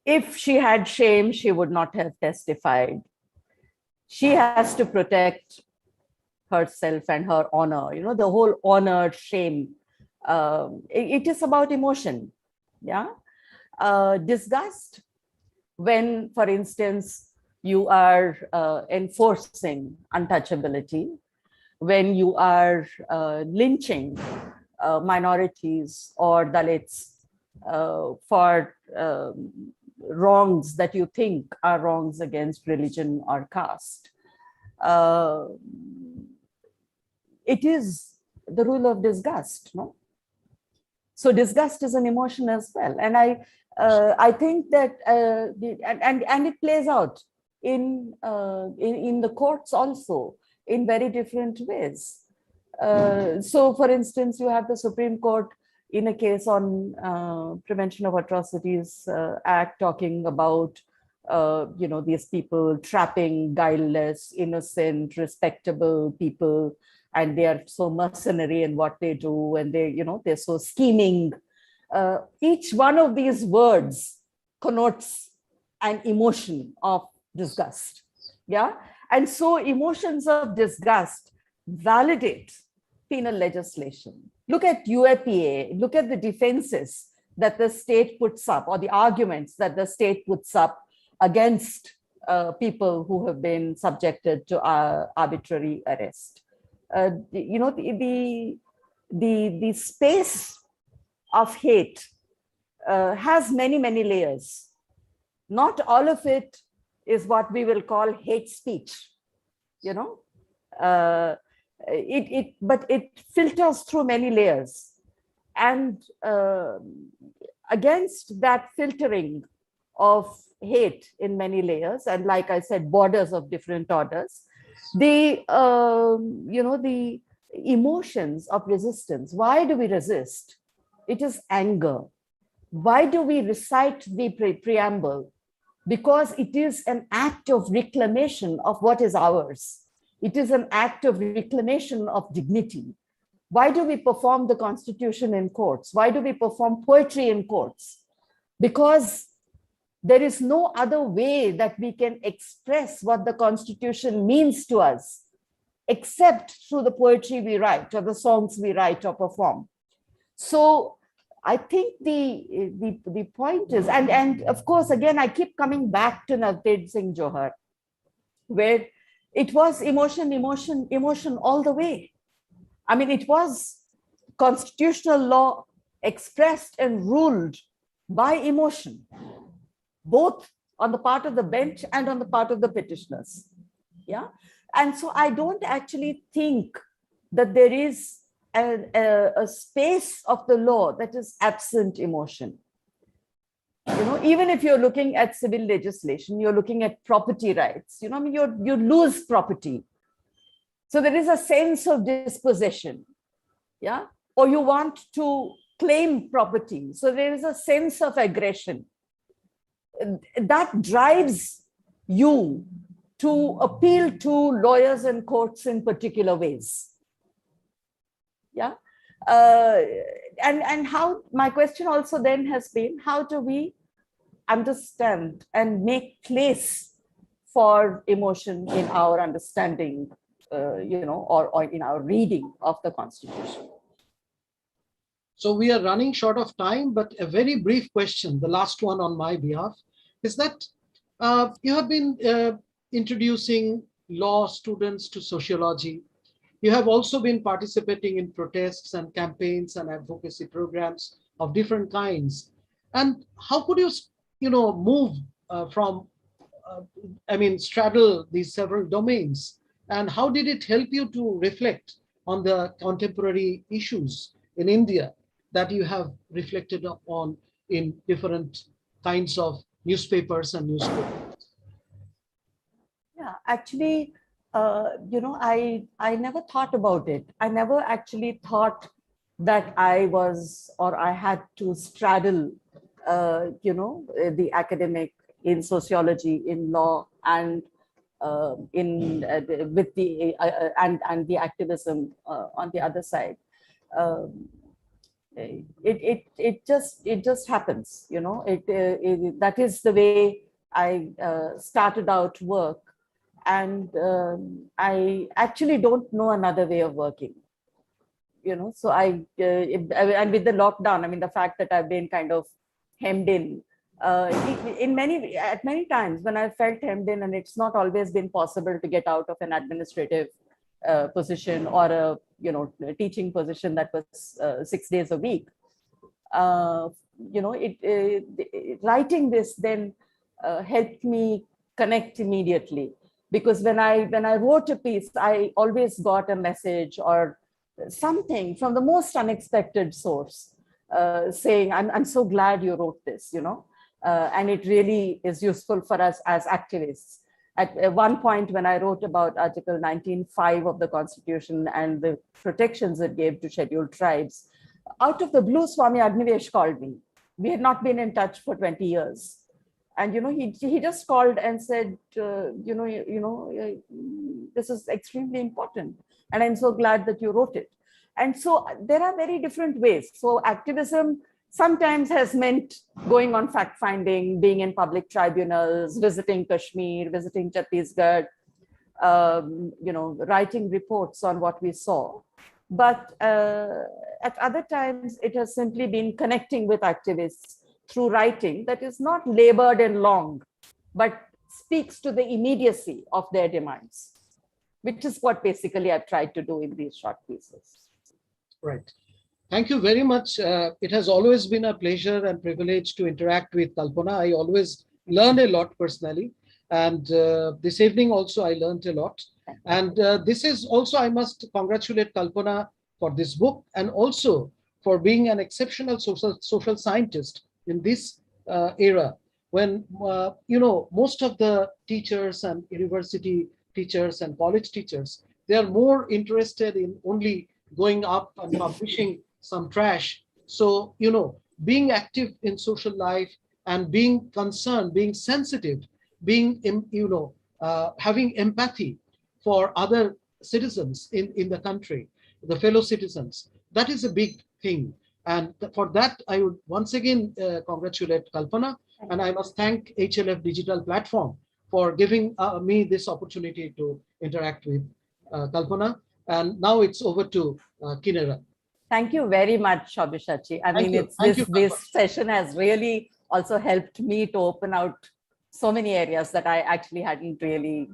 if she had shame, she would not have testified. She has to protect herself and her honor, the whole honor, shame. It is about emotion. Yeah. Disgust, when, for instance, you are enforcing untouchability, when you are lynching minorities or Dalits for wrongs that you think are wrongs against religion or caste. It is the rule of disgust, no? So disgust is an emotion as well. And I think that, and it plays out in the courts also in very different ways. So for instance, you have the Supreme Court in a case on Prevention of Atrocities Act talking about, these people trapping guileless, innocent, respectable people, and they are so mercenary in what they do, and they're so scheming. Each one of these words connotes an emotion of disgust. Yeah. And so emotions of disgust validate penal legislation. Look at UAPA, look at the defenses that the state puts up, or the arguments that the state puts up against people who have been subjected to arbitrary arrest. The space of hate has many, many layers. Not all of it is what we will call hate speech, but it filters through many layers. And against that filtering of hate in many layers, and like I said, borders of different orders, the emotions of resistance. Why do we resist? It is anger. Why do we recite the preamble? Because it is an act of reclamation of what is ours. It is an act of reclamation of dignity. Why do we perform the Constitution in courts? Why do we perform poetry in courts? Because there is no other way that we can express what the Constitution means to us, except through the poetry we write or the songs we write or perform. So I think the point is, and of course, again, I keep coming back to Navtej Singh Johar, where it was emotion, emotion, emotion all the way. I mean, it was constitutional law expressed and ruled by emotion, both on the part of the bench and on the part of the petitioners. Yeah. And so I don't actually think that there is a space of the law that is absent emotion. Even if you're looking at civil legislation, you're looking at property rights, you lose property. So there is a sense of dispossession. Yeah. Or you want to claim property. So there is a sense of aggression that drives you to appeal to lawyers and courts in particular ways. Yeah. And how, my question also then has been, how do we understand and make place for emotion in our understanding or in our reading of the Constitution. So we are running short of time, but a very brief question, the last one on my behalf, is that you have been introducing law students to sociology. You have also been participating in protests and campaigns and advocacy programs of different kinds. And how could you move from, straddle these several domains? And how did it help you to reflect on the contemporary issues in India that you have reflected on in different kinds of newspapers and newspapers? Yeah, actually, I never thought about it. I never actually thought that I was, or I had to straddle, the academic in sociology, in law, and with the and the activism on the other side. It just happens, that is the way I started out work. And I actually don't know another way of working, so and with the lockdown, the fact that I've been kind of hemmed in at many times when I felt hemmed in, and it's not always been possible to get out of an administrative position or a teaching position that was 6 days a week. Writing this then helped me connect immediately, because when I wrote a piece, I always got a message or something from the most unexpected source saying, I'm so glad you wrote this, and it really is useful for us as activists. At one point, when I wrote about Article 19(5) of the Constitution and the protections it gave to scheduled tribes, out of the blue, Swami Agnivesh called me. We had not been in touch for 20 years. And he just called and said, this is extremely important, and I'm so glad that you wrote it. And so there are very different ways. So activism sometimes has meant going on fact finding, being in public tribunals, visiting Kashmir, visiting Chhattisgarh, writing reports on what we saw. But at other times, it has simply been connecting with activists through writing that is not labored and long, but speaks to the immediacy of their demands, which is what basically I've tried to do in these short pieces. Right. Thank you very much. It has always been a pleasure and privilege to interact with Kalpana. I always learn a lot personally. And this evening also I learned a lot. And this is also, I must congratulate Kalpana for this book, and also for being an exceptional social scientist in this era when, most of the teachers and university teachers and college teachers, they are more interested in only going up and publishing some trash. So, being active in social life and being concerned, being sensitive, being, having empathy for other citizens in the country, the fellow citizens, that is a big thing. And for that, I would once again congratulate Kalpana, and I must thank HLF Digital Platform for giving me this opportunity to interact with Kalpana. And now it's over to Kinera. Thank you very much, Sabyasachi. This session has really also helped me to open out so many areas that I actually hadn't really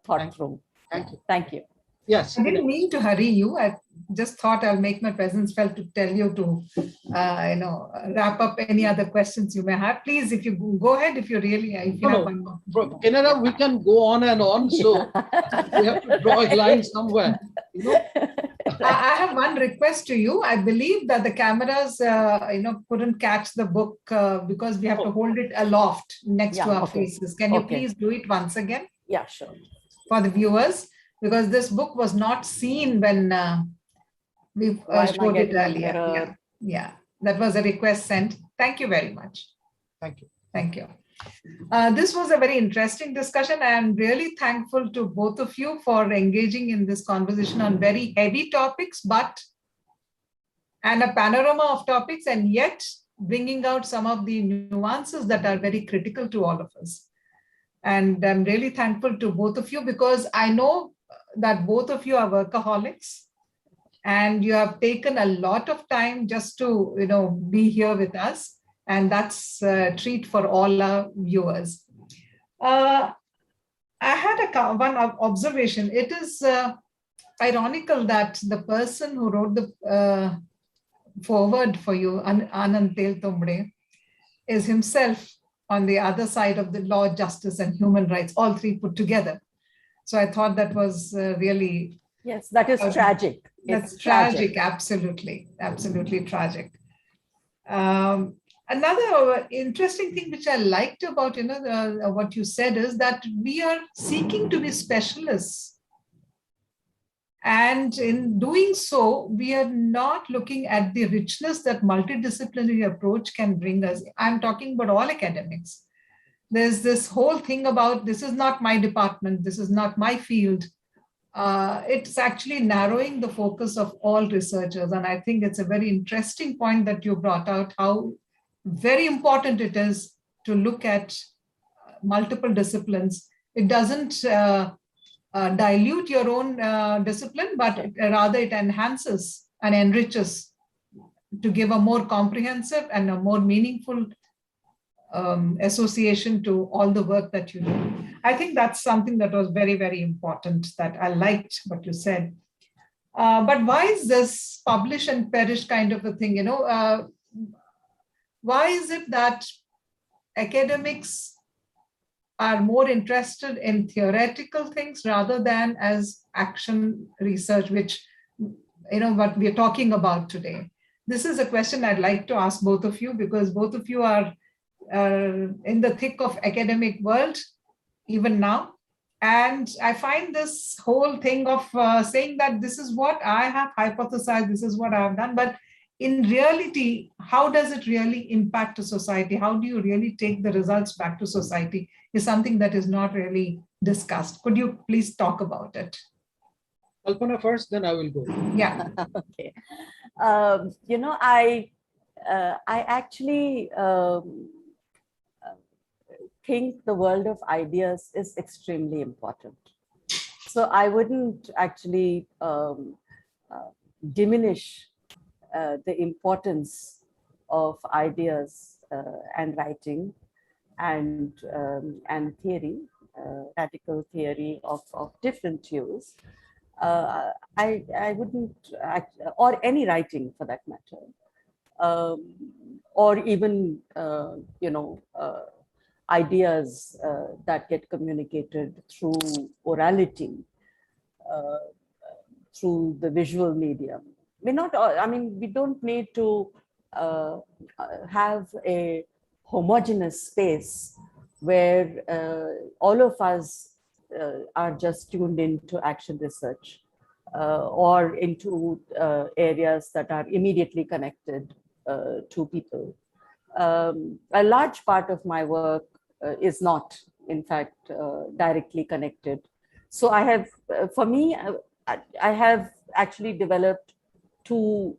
thought through. Thank you. Yes. I didn't mean to hurry you. I just thought I'll make my presence felt to tell you to, wrap up any other questions you may have. Please, if you go ahead, if you really, if you have one more. Kinera, we can go on and on, so we have to draw a line somewhere. I have one request to you. I believe that the cameras, couldn't catch the book because we have to hold it aloft next to our faces. Can you please do it once again? Yeah, sure. For the viewers, because this book was not seen when we showed it earlier. Yeah, that was a request sent. Thank you very much. Thank you. Thank you. This was a very interesting discussion. I am really thankful to both of you for engaging in this conversation on very heavy topics, and a panorama of topics, and yet bringing out some of the nuances that are very critical to all of us. And I'm really thankful to both of you, because I know that both of you are workaholics and you have taken a lot of time just to, be here with us. And that's a treat for all our viewers. I had one observation. It is ironical that the person who wrote the forward for you, Untitled Chapter, is himself on the other side of the law, justice, and human rights, all three put together. So I thought that was really... Yes, that is tragic. That's tragic, absolutely, absolutely tragic. Another interesting thing which I liked about what you said is that we are seeking to be specialists. And in doing so, we are not looking at the richness that multidisciplinary approach can bring us. I'm talking about all academics. There's this whole thing about this is not my department, this is not my field. It's actually narrowing the focus of all researchers. And I think it's a very interesting point that you brought out, how very important it is to look at multiple disciplines. It doesn't dilute your own discipline, but rather it enhances and enriches to give a more comprehensive and a more meaningful association to all the work that you do. I think that's something that was very, very important, that I liked what you said. But why is this publish and perish kind of a thing? Why is it that academics are more interested in theoretical things rather than as action research, which, what we're talking about today? This is a question I'd like to ask both of you, because both of you are in the thick of academic world, even now. And I find this whole thing of saying that this is what I have hypothesized, this is what I have done, but in reality, how does it really impact a society? How do you really take the results back to society is something that is not really discussed. Could you please talk about it? Kalpana first, then I will go. Yeah. Okay. I actually think the world of ideas is extremely important. So I wouldn't actually diminish the importance of ideas and writing and theory, radical theory of different views. I wouldn't, or any writing for that matter, or even ideas that get communicated through orality, through the visual medium. We don't need to have a homogeneous space where all of us are just tuned into action research or into areas that are immediately connected to people. A large part of my work is not, in fact, directly connected. So I have, for me, I have actually developed two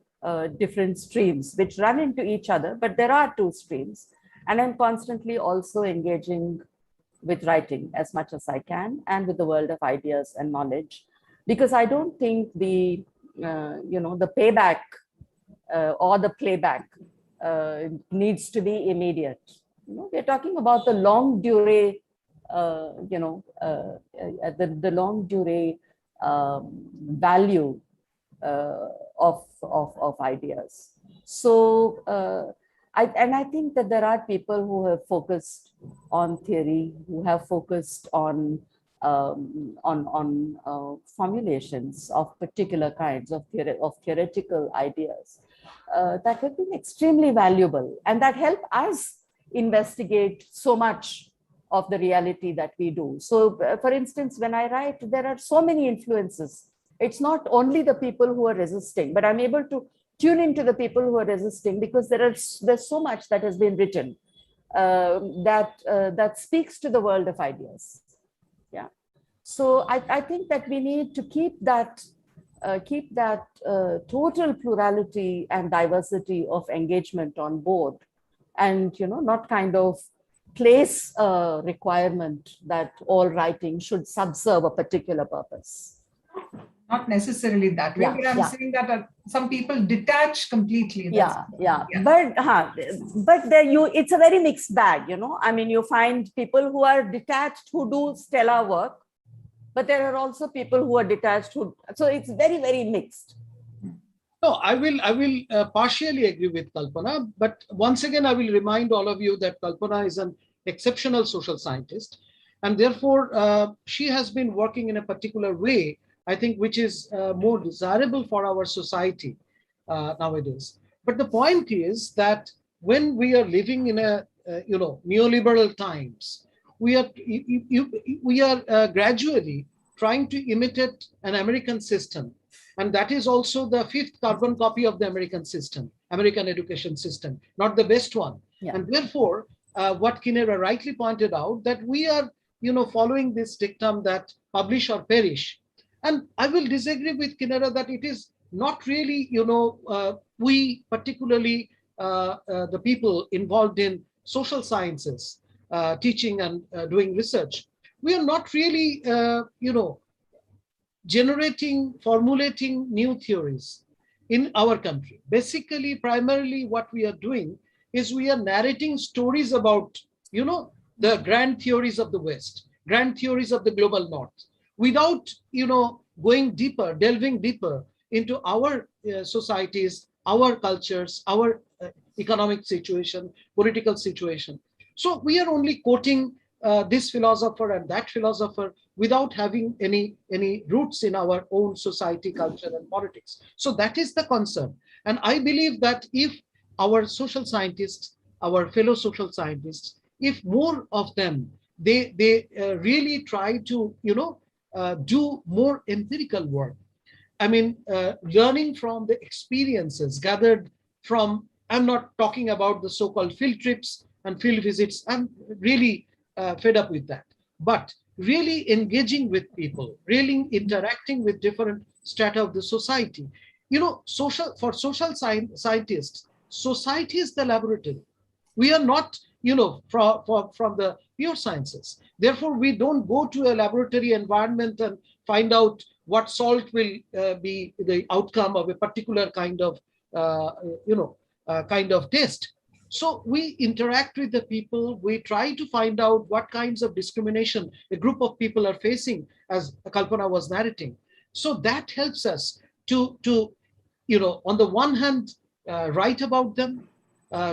different streams which run into each other, but there are two streams. And I'm constantly also engaging with writing as much as I can and with the world of ideas and knowledge, because I don't think the, the payback or the playback needs to be immediate. We're talking about the long durée, the long durée value of ideas. So, I think that there are people who have focused on theory, who have focused on formulations of particular kinds of theoretical ideas that have been extremely valuable and that help us investigate so much of the reality that we do. So, for instance, when I write, there are so many influences. It's not only the people who are resisting, but I'm able to tune into the people who are resisting because there's so much that has been written that speaks to the world of ideas. Yeah. So I think that we need to keep that total plurality and diversity of engagement on board, and not kind of place a requirement that all writing should subserve a particular purpose. Not necessarily that way, but I'm saying that some people detach completely. But there it's a very mixed bag, you know. I mean, you find people who are detached who do stellar work, but there are also people who are detached so it's very, very mixed. No, I will partially agree with Kalpana, but once again, I will remind all of you that Kalpana is an exceptional social scientist, and therefore she has been working in a particular way, I think, which is more desirable for our society nowadays. But the point is that when we are living in a neoliberal times, we are gradually trying to imitate an American system. And that is also the fifth carbon copy of the American system, American education system, not the best one. Yeah. And therefore, what Kinera rightly pointed out, that we are, following this dictum that publish or perish. And I will disagree with Kinera that it is not really, we particularly the people involved in social sciences, teaching and doing research, we are not really, formulating new theories in our country. Basically, primarily what we are doing is we are narrating stories about, the grand theories of the West, grand theories of the global North, without, going deeper, delving deeper into our societies, our cultures, our economic situation, political situation. So we are only quoting this philosopher and that philosopher without having any roots in our own society, culture, and politics. So that is the concern. And I believe that if our social scientists, our fellow social scientists, if more of them, they really try to, do more empirical work. I mean, learning from the experiences gathered from, I'm not talking about the so-called field trips and field visits. I'm really fed up with that. But really engaging with people, really interacting with different strata of the society. For social scientists, society is the laboratory. We are not, from the pure sciences. Therefore, we don't go to a laboratory environment and find out what salt will be the outcome of a particular kind of, test. So we interact with the people, we try to find out what kinds of discrimination a group of people are facing, as Kalpana was narrating. So that helps us to on the one hand, write about them,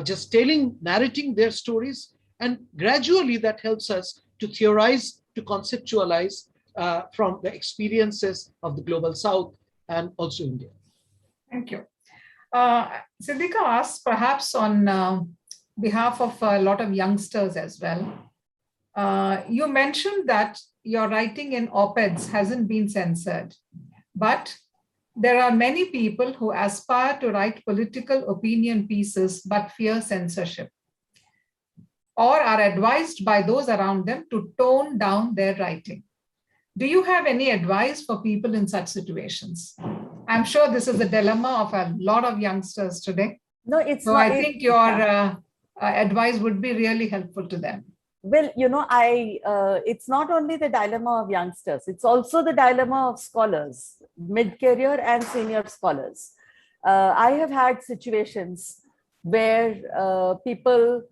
just narrating their stories, and gradually that helps us to theorize, to conceptualize from the experiences of the global South and also India. Thank you. Siddhika asks, perhaps on behalf of a lot of youngsters as well, you mentioned that your writing in op-eds hasn't been censored, but there are many people who aspire to write political opinion pieces but fear censorship, or are advised by those around them to tone down their writing. Do you have any advice for people in such situations? I'm sure this is a dilemma of a lot of youngsters today. No, it's so not. I think your advice would be really helpful to them. Well, it's not only the dilemma of youngsters, it's also the dilemma of scholars, mid-career and senior scholars. I have had situations where people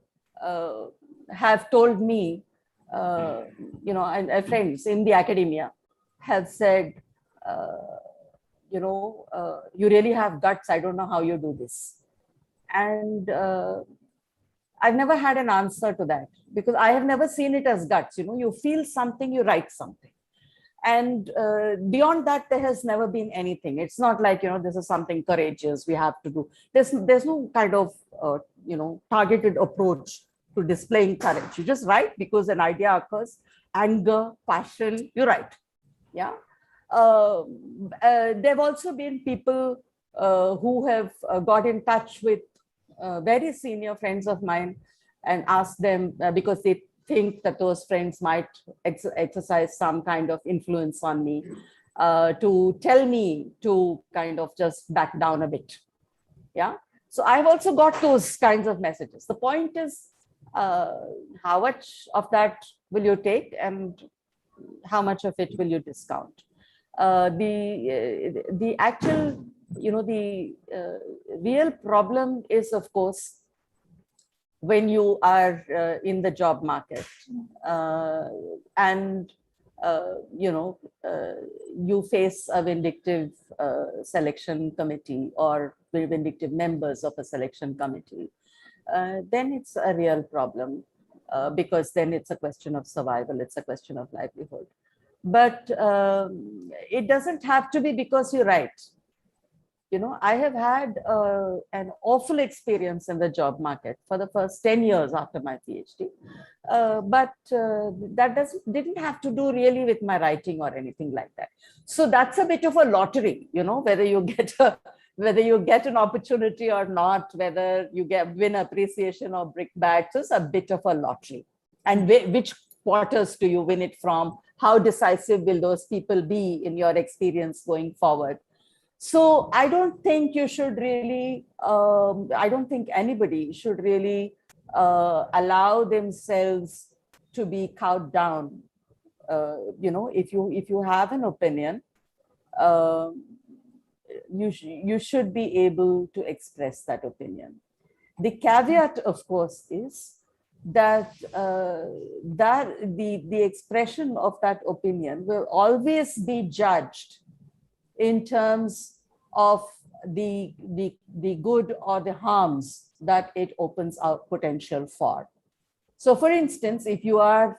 have told me, and friends in the academia have said, you really have guts. I don't know how you do this. And I've never had an answer to that, because I have never seen it as guts. You feel something, you write something. And beyond that, there has never been anything. It's not like, this is something courageous we have to do. There's no kind of, targeted approach to displaying courage. You just write because an idea occurs, anger, passion, you write. Yeah. There have also been people who have got in touch with very senior friends of mine and asked them, because they think that those friends might exercise some kind of influence on me, to tell me to kind of just back down a bit. Yeah. So I've also got those kinds of messages. The point is, how much of that will you take and how much of it will you discount? The actual, the real problem is, of course, when you are in the job market and you face a vindictive selection committee or vindictive members of a selection committee, then it's a real problem because then it's a question of survival, it's a question of livelihood. But it doesn't have to be because you write. I have had an awful experience in the job market for the first 10 years after my PhD. But that didn't have to do really with my writing or anything like that. So that's a bit of a lottery, whether you get an opportunity or not, whether you win appreciation or brickbat. So it's a bit of a lottery. And which quarters do you win it from? How decisive will those people be in your experience going forward? So I don't think you should really, I don't think anybody should really allow themselves to be cowed down. If you have an opinion, you should be able to express that opinion. The caveat, of course, is that the expression of that opinion will always be judged in terms of the good or the harms that it opens out potential for. So for instance, if you are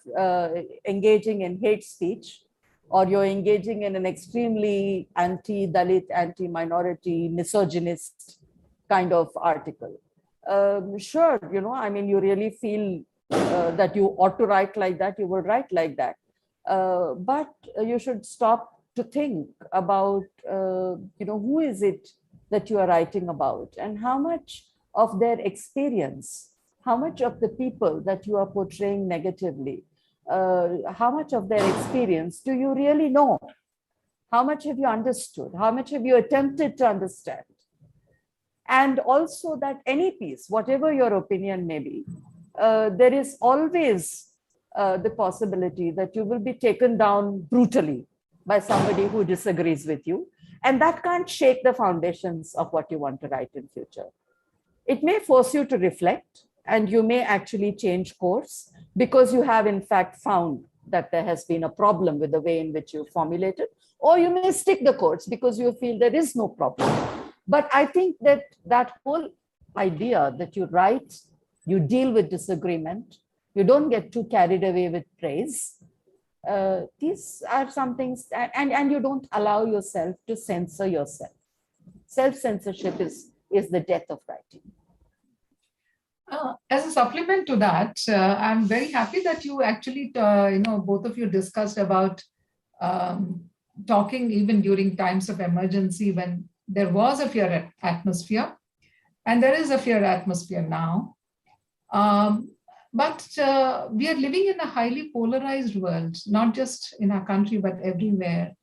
engaging in hate speech, or you're engaging in an extremely anti-Dalit, anti-minority, misogynist kind of article, sure, you really feel that you ought to write like that, you will write like that. But you should stop to think about, who is it that you are writing about, and how much of their experience, how much of the people that you are portraying negatively, how much of their experience do you really know? How much have you understood? How much have you attempted to understand? And also that any piece, whatever your opinion may be, there is always the possibility that you will be taken down brutally by somebody who disagrees with you. And that can't shake the foundations of what you want to write in future. It may force you to reflect, and you may actually change course because you have in fact found that there has been a problem with the way in which you formulated, or you may stick the course because you feel there is no problem. But I think that whole idea that you write, you deal with disagreement, you don't get too carried away with praise. These are some things, and you don't allow yourself to censor yourself. Self-censorship is the death of writing. As a supplement to that, I'm very happy that you actually, both of you discussed about talking even during times of emergency when there was a fear atmosphere, and there is a fear atmosphere now. But we are living in a highly polarized world, not just in our country, but everywhere.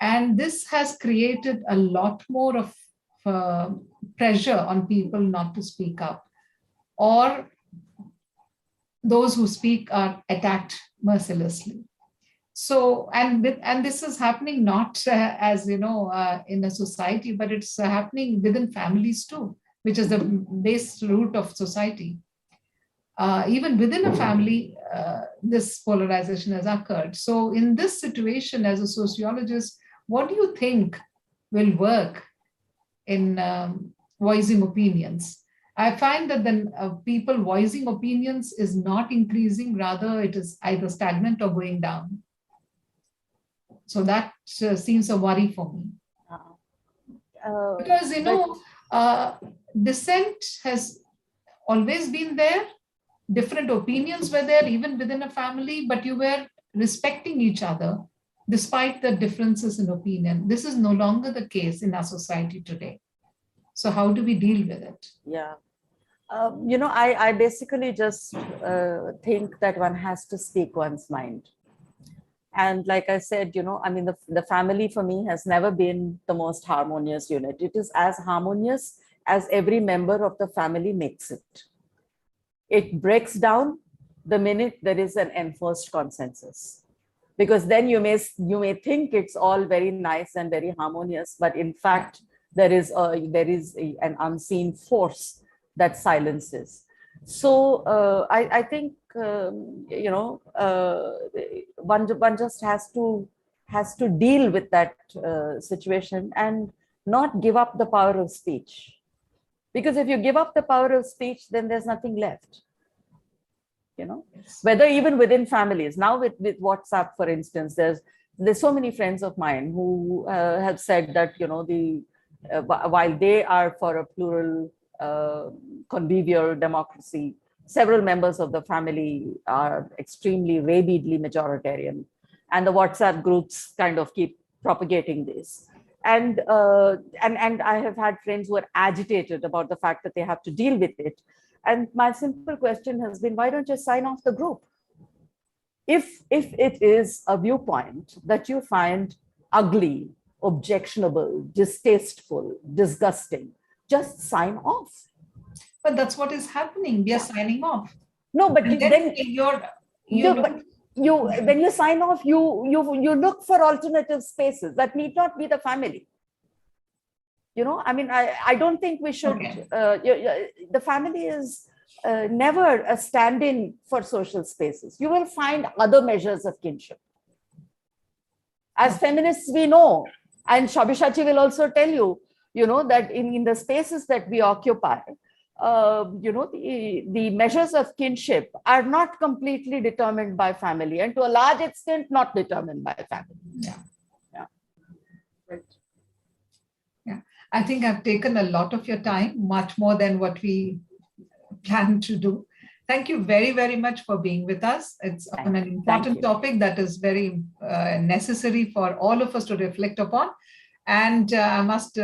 And this has created a lot more of pressure on people not to speak up, or those who speak are attacked mercilessly. So, and this is happening not as, in a society, but it's happening within families too, which is the base root of society. Even within a family, this polarization has occurred. So in this situation, as a sociologist, what do you think will work in voicing opinions? I find that then people voicing opinions is not increasing, rather it is either stagnant or going down. So that seems a worry for me. Because, dissent has always been there. Different opinions were there, even within a family, but you were respecting each other despite the differences in opinion. This is no longer the case in our society today. So how do we deal with it? Yeah. I basically just think that one has to speak one's mind. And like I said, the family for me has never been the most harmonious unit. It is as harmonious as every member of the family makes it. It breaks down the minute there is an enforced consensus. because then you may think it's all very nice and very harmonious, but in fact there is an unseen force that silences. So I think one just has to deal with that situation and not give up the power of speech, because if you give up the power of speech, then there's nothing left. Whether even within families. Now with WhatsApp, for instance, there's so many friends of mine who have said that while they are for a plural convivial democracy, several members of the family are extremely rabidly majoritarian, and the WhatsApp groups kind of keep propagating this. And I have had friends who are agitated about the fact that they have to deal with it. And my simple question has been, why don't you sign off the group? If it is a viewpoint that you find ugly, objectionable, distasteful, disgusting, just sign off. But that's what is happening. We are signing off. No, but when you sign off, you look for alternative spaces that need not be the family. I mean, I don't think we should. Okay. The family is never a stand-in for social spaces. You will find other measures of kinship. As feminists, we know, and Sabyasachi will also tell you, that in the spaces that we occupy, the measures of kinship are not completely determined by family, and to a large extent, not determined by family. Yeah. Right. Yeah. I think I've taken a lot of your time, much more than what we planned to do. Thank you very, very much for being with us. It's on an important topic that is very necessary for all of us to reflect upon. And I must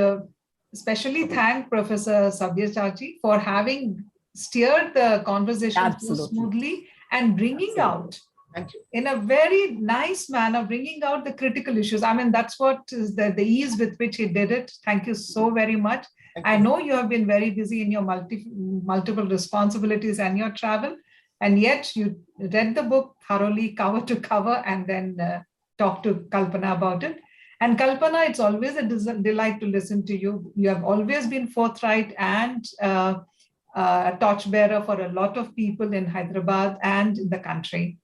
especially thank Professor Sabyasachi for having steered the conversation so smoothly and bringing out, in a very nice manner, bringing out the critical issues. I mean, that's what is the ease with which he did it. Thank you so very much. I know you have been very busy in your multiple responsibilities and your travel, and yet you read the book thoroughly, cover to cover, and then talked to Kalpana about it. And Kalpana, it's always a delight to listen to you. You have always been forthright and a torchbearer for a lot of people in Hyderabad and in the country.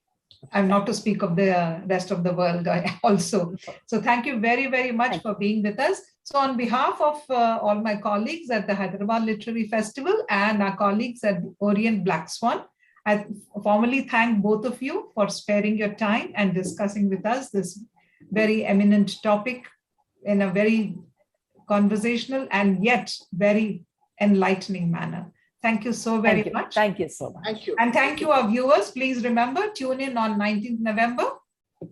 And not to speak of the rest of the world also. So thank you very, very much for being with us. So on behalf of all my colleagues at the Hyderabad Literary Festival and our colleagues at the Orient Black Swan, I formally thank both of you for sparing your time and discussing with us this very eminent topic in a very conversational and yet very enlightening manner. Thank you so very much. Thank you so much. Thank you. And thank you, our viewers. Please remember, tune in on 19th November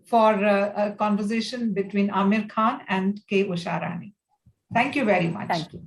for a conversation between Amir Khan and K. Usha Rani. Thank you very much. Thank you.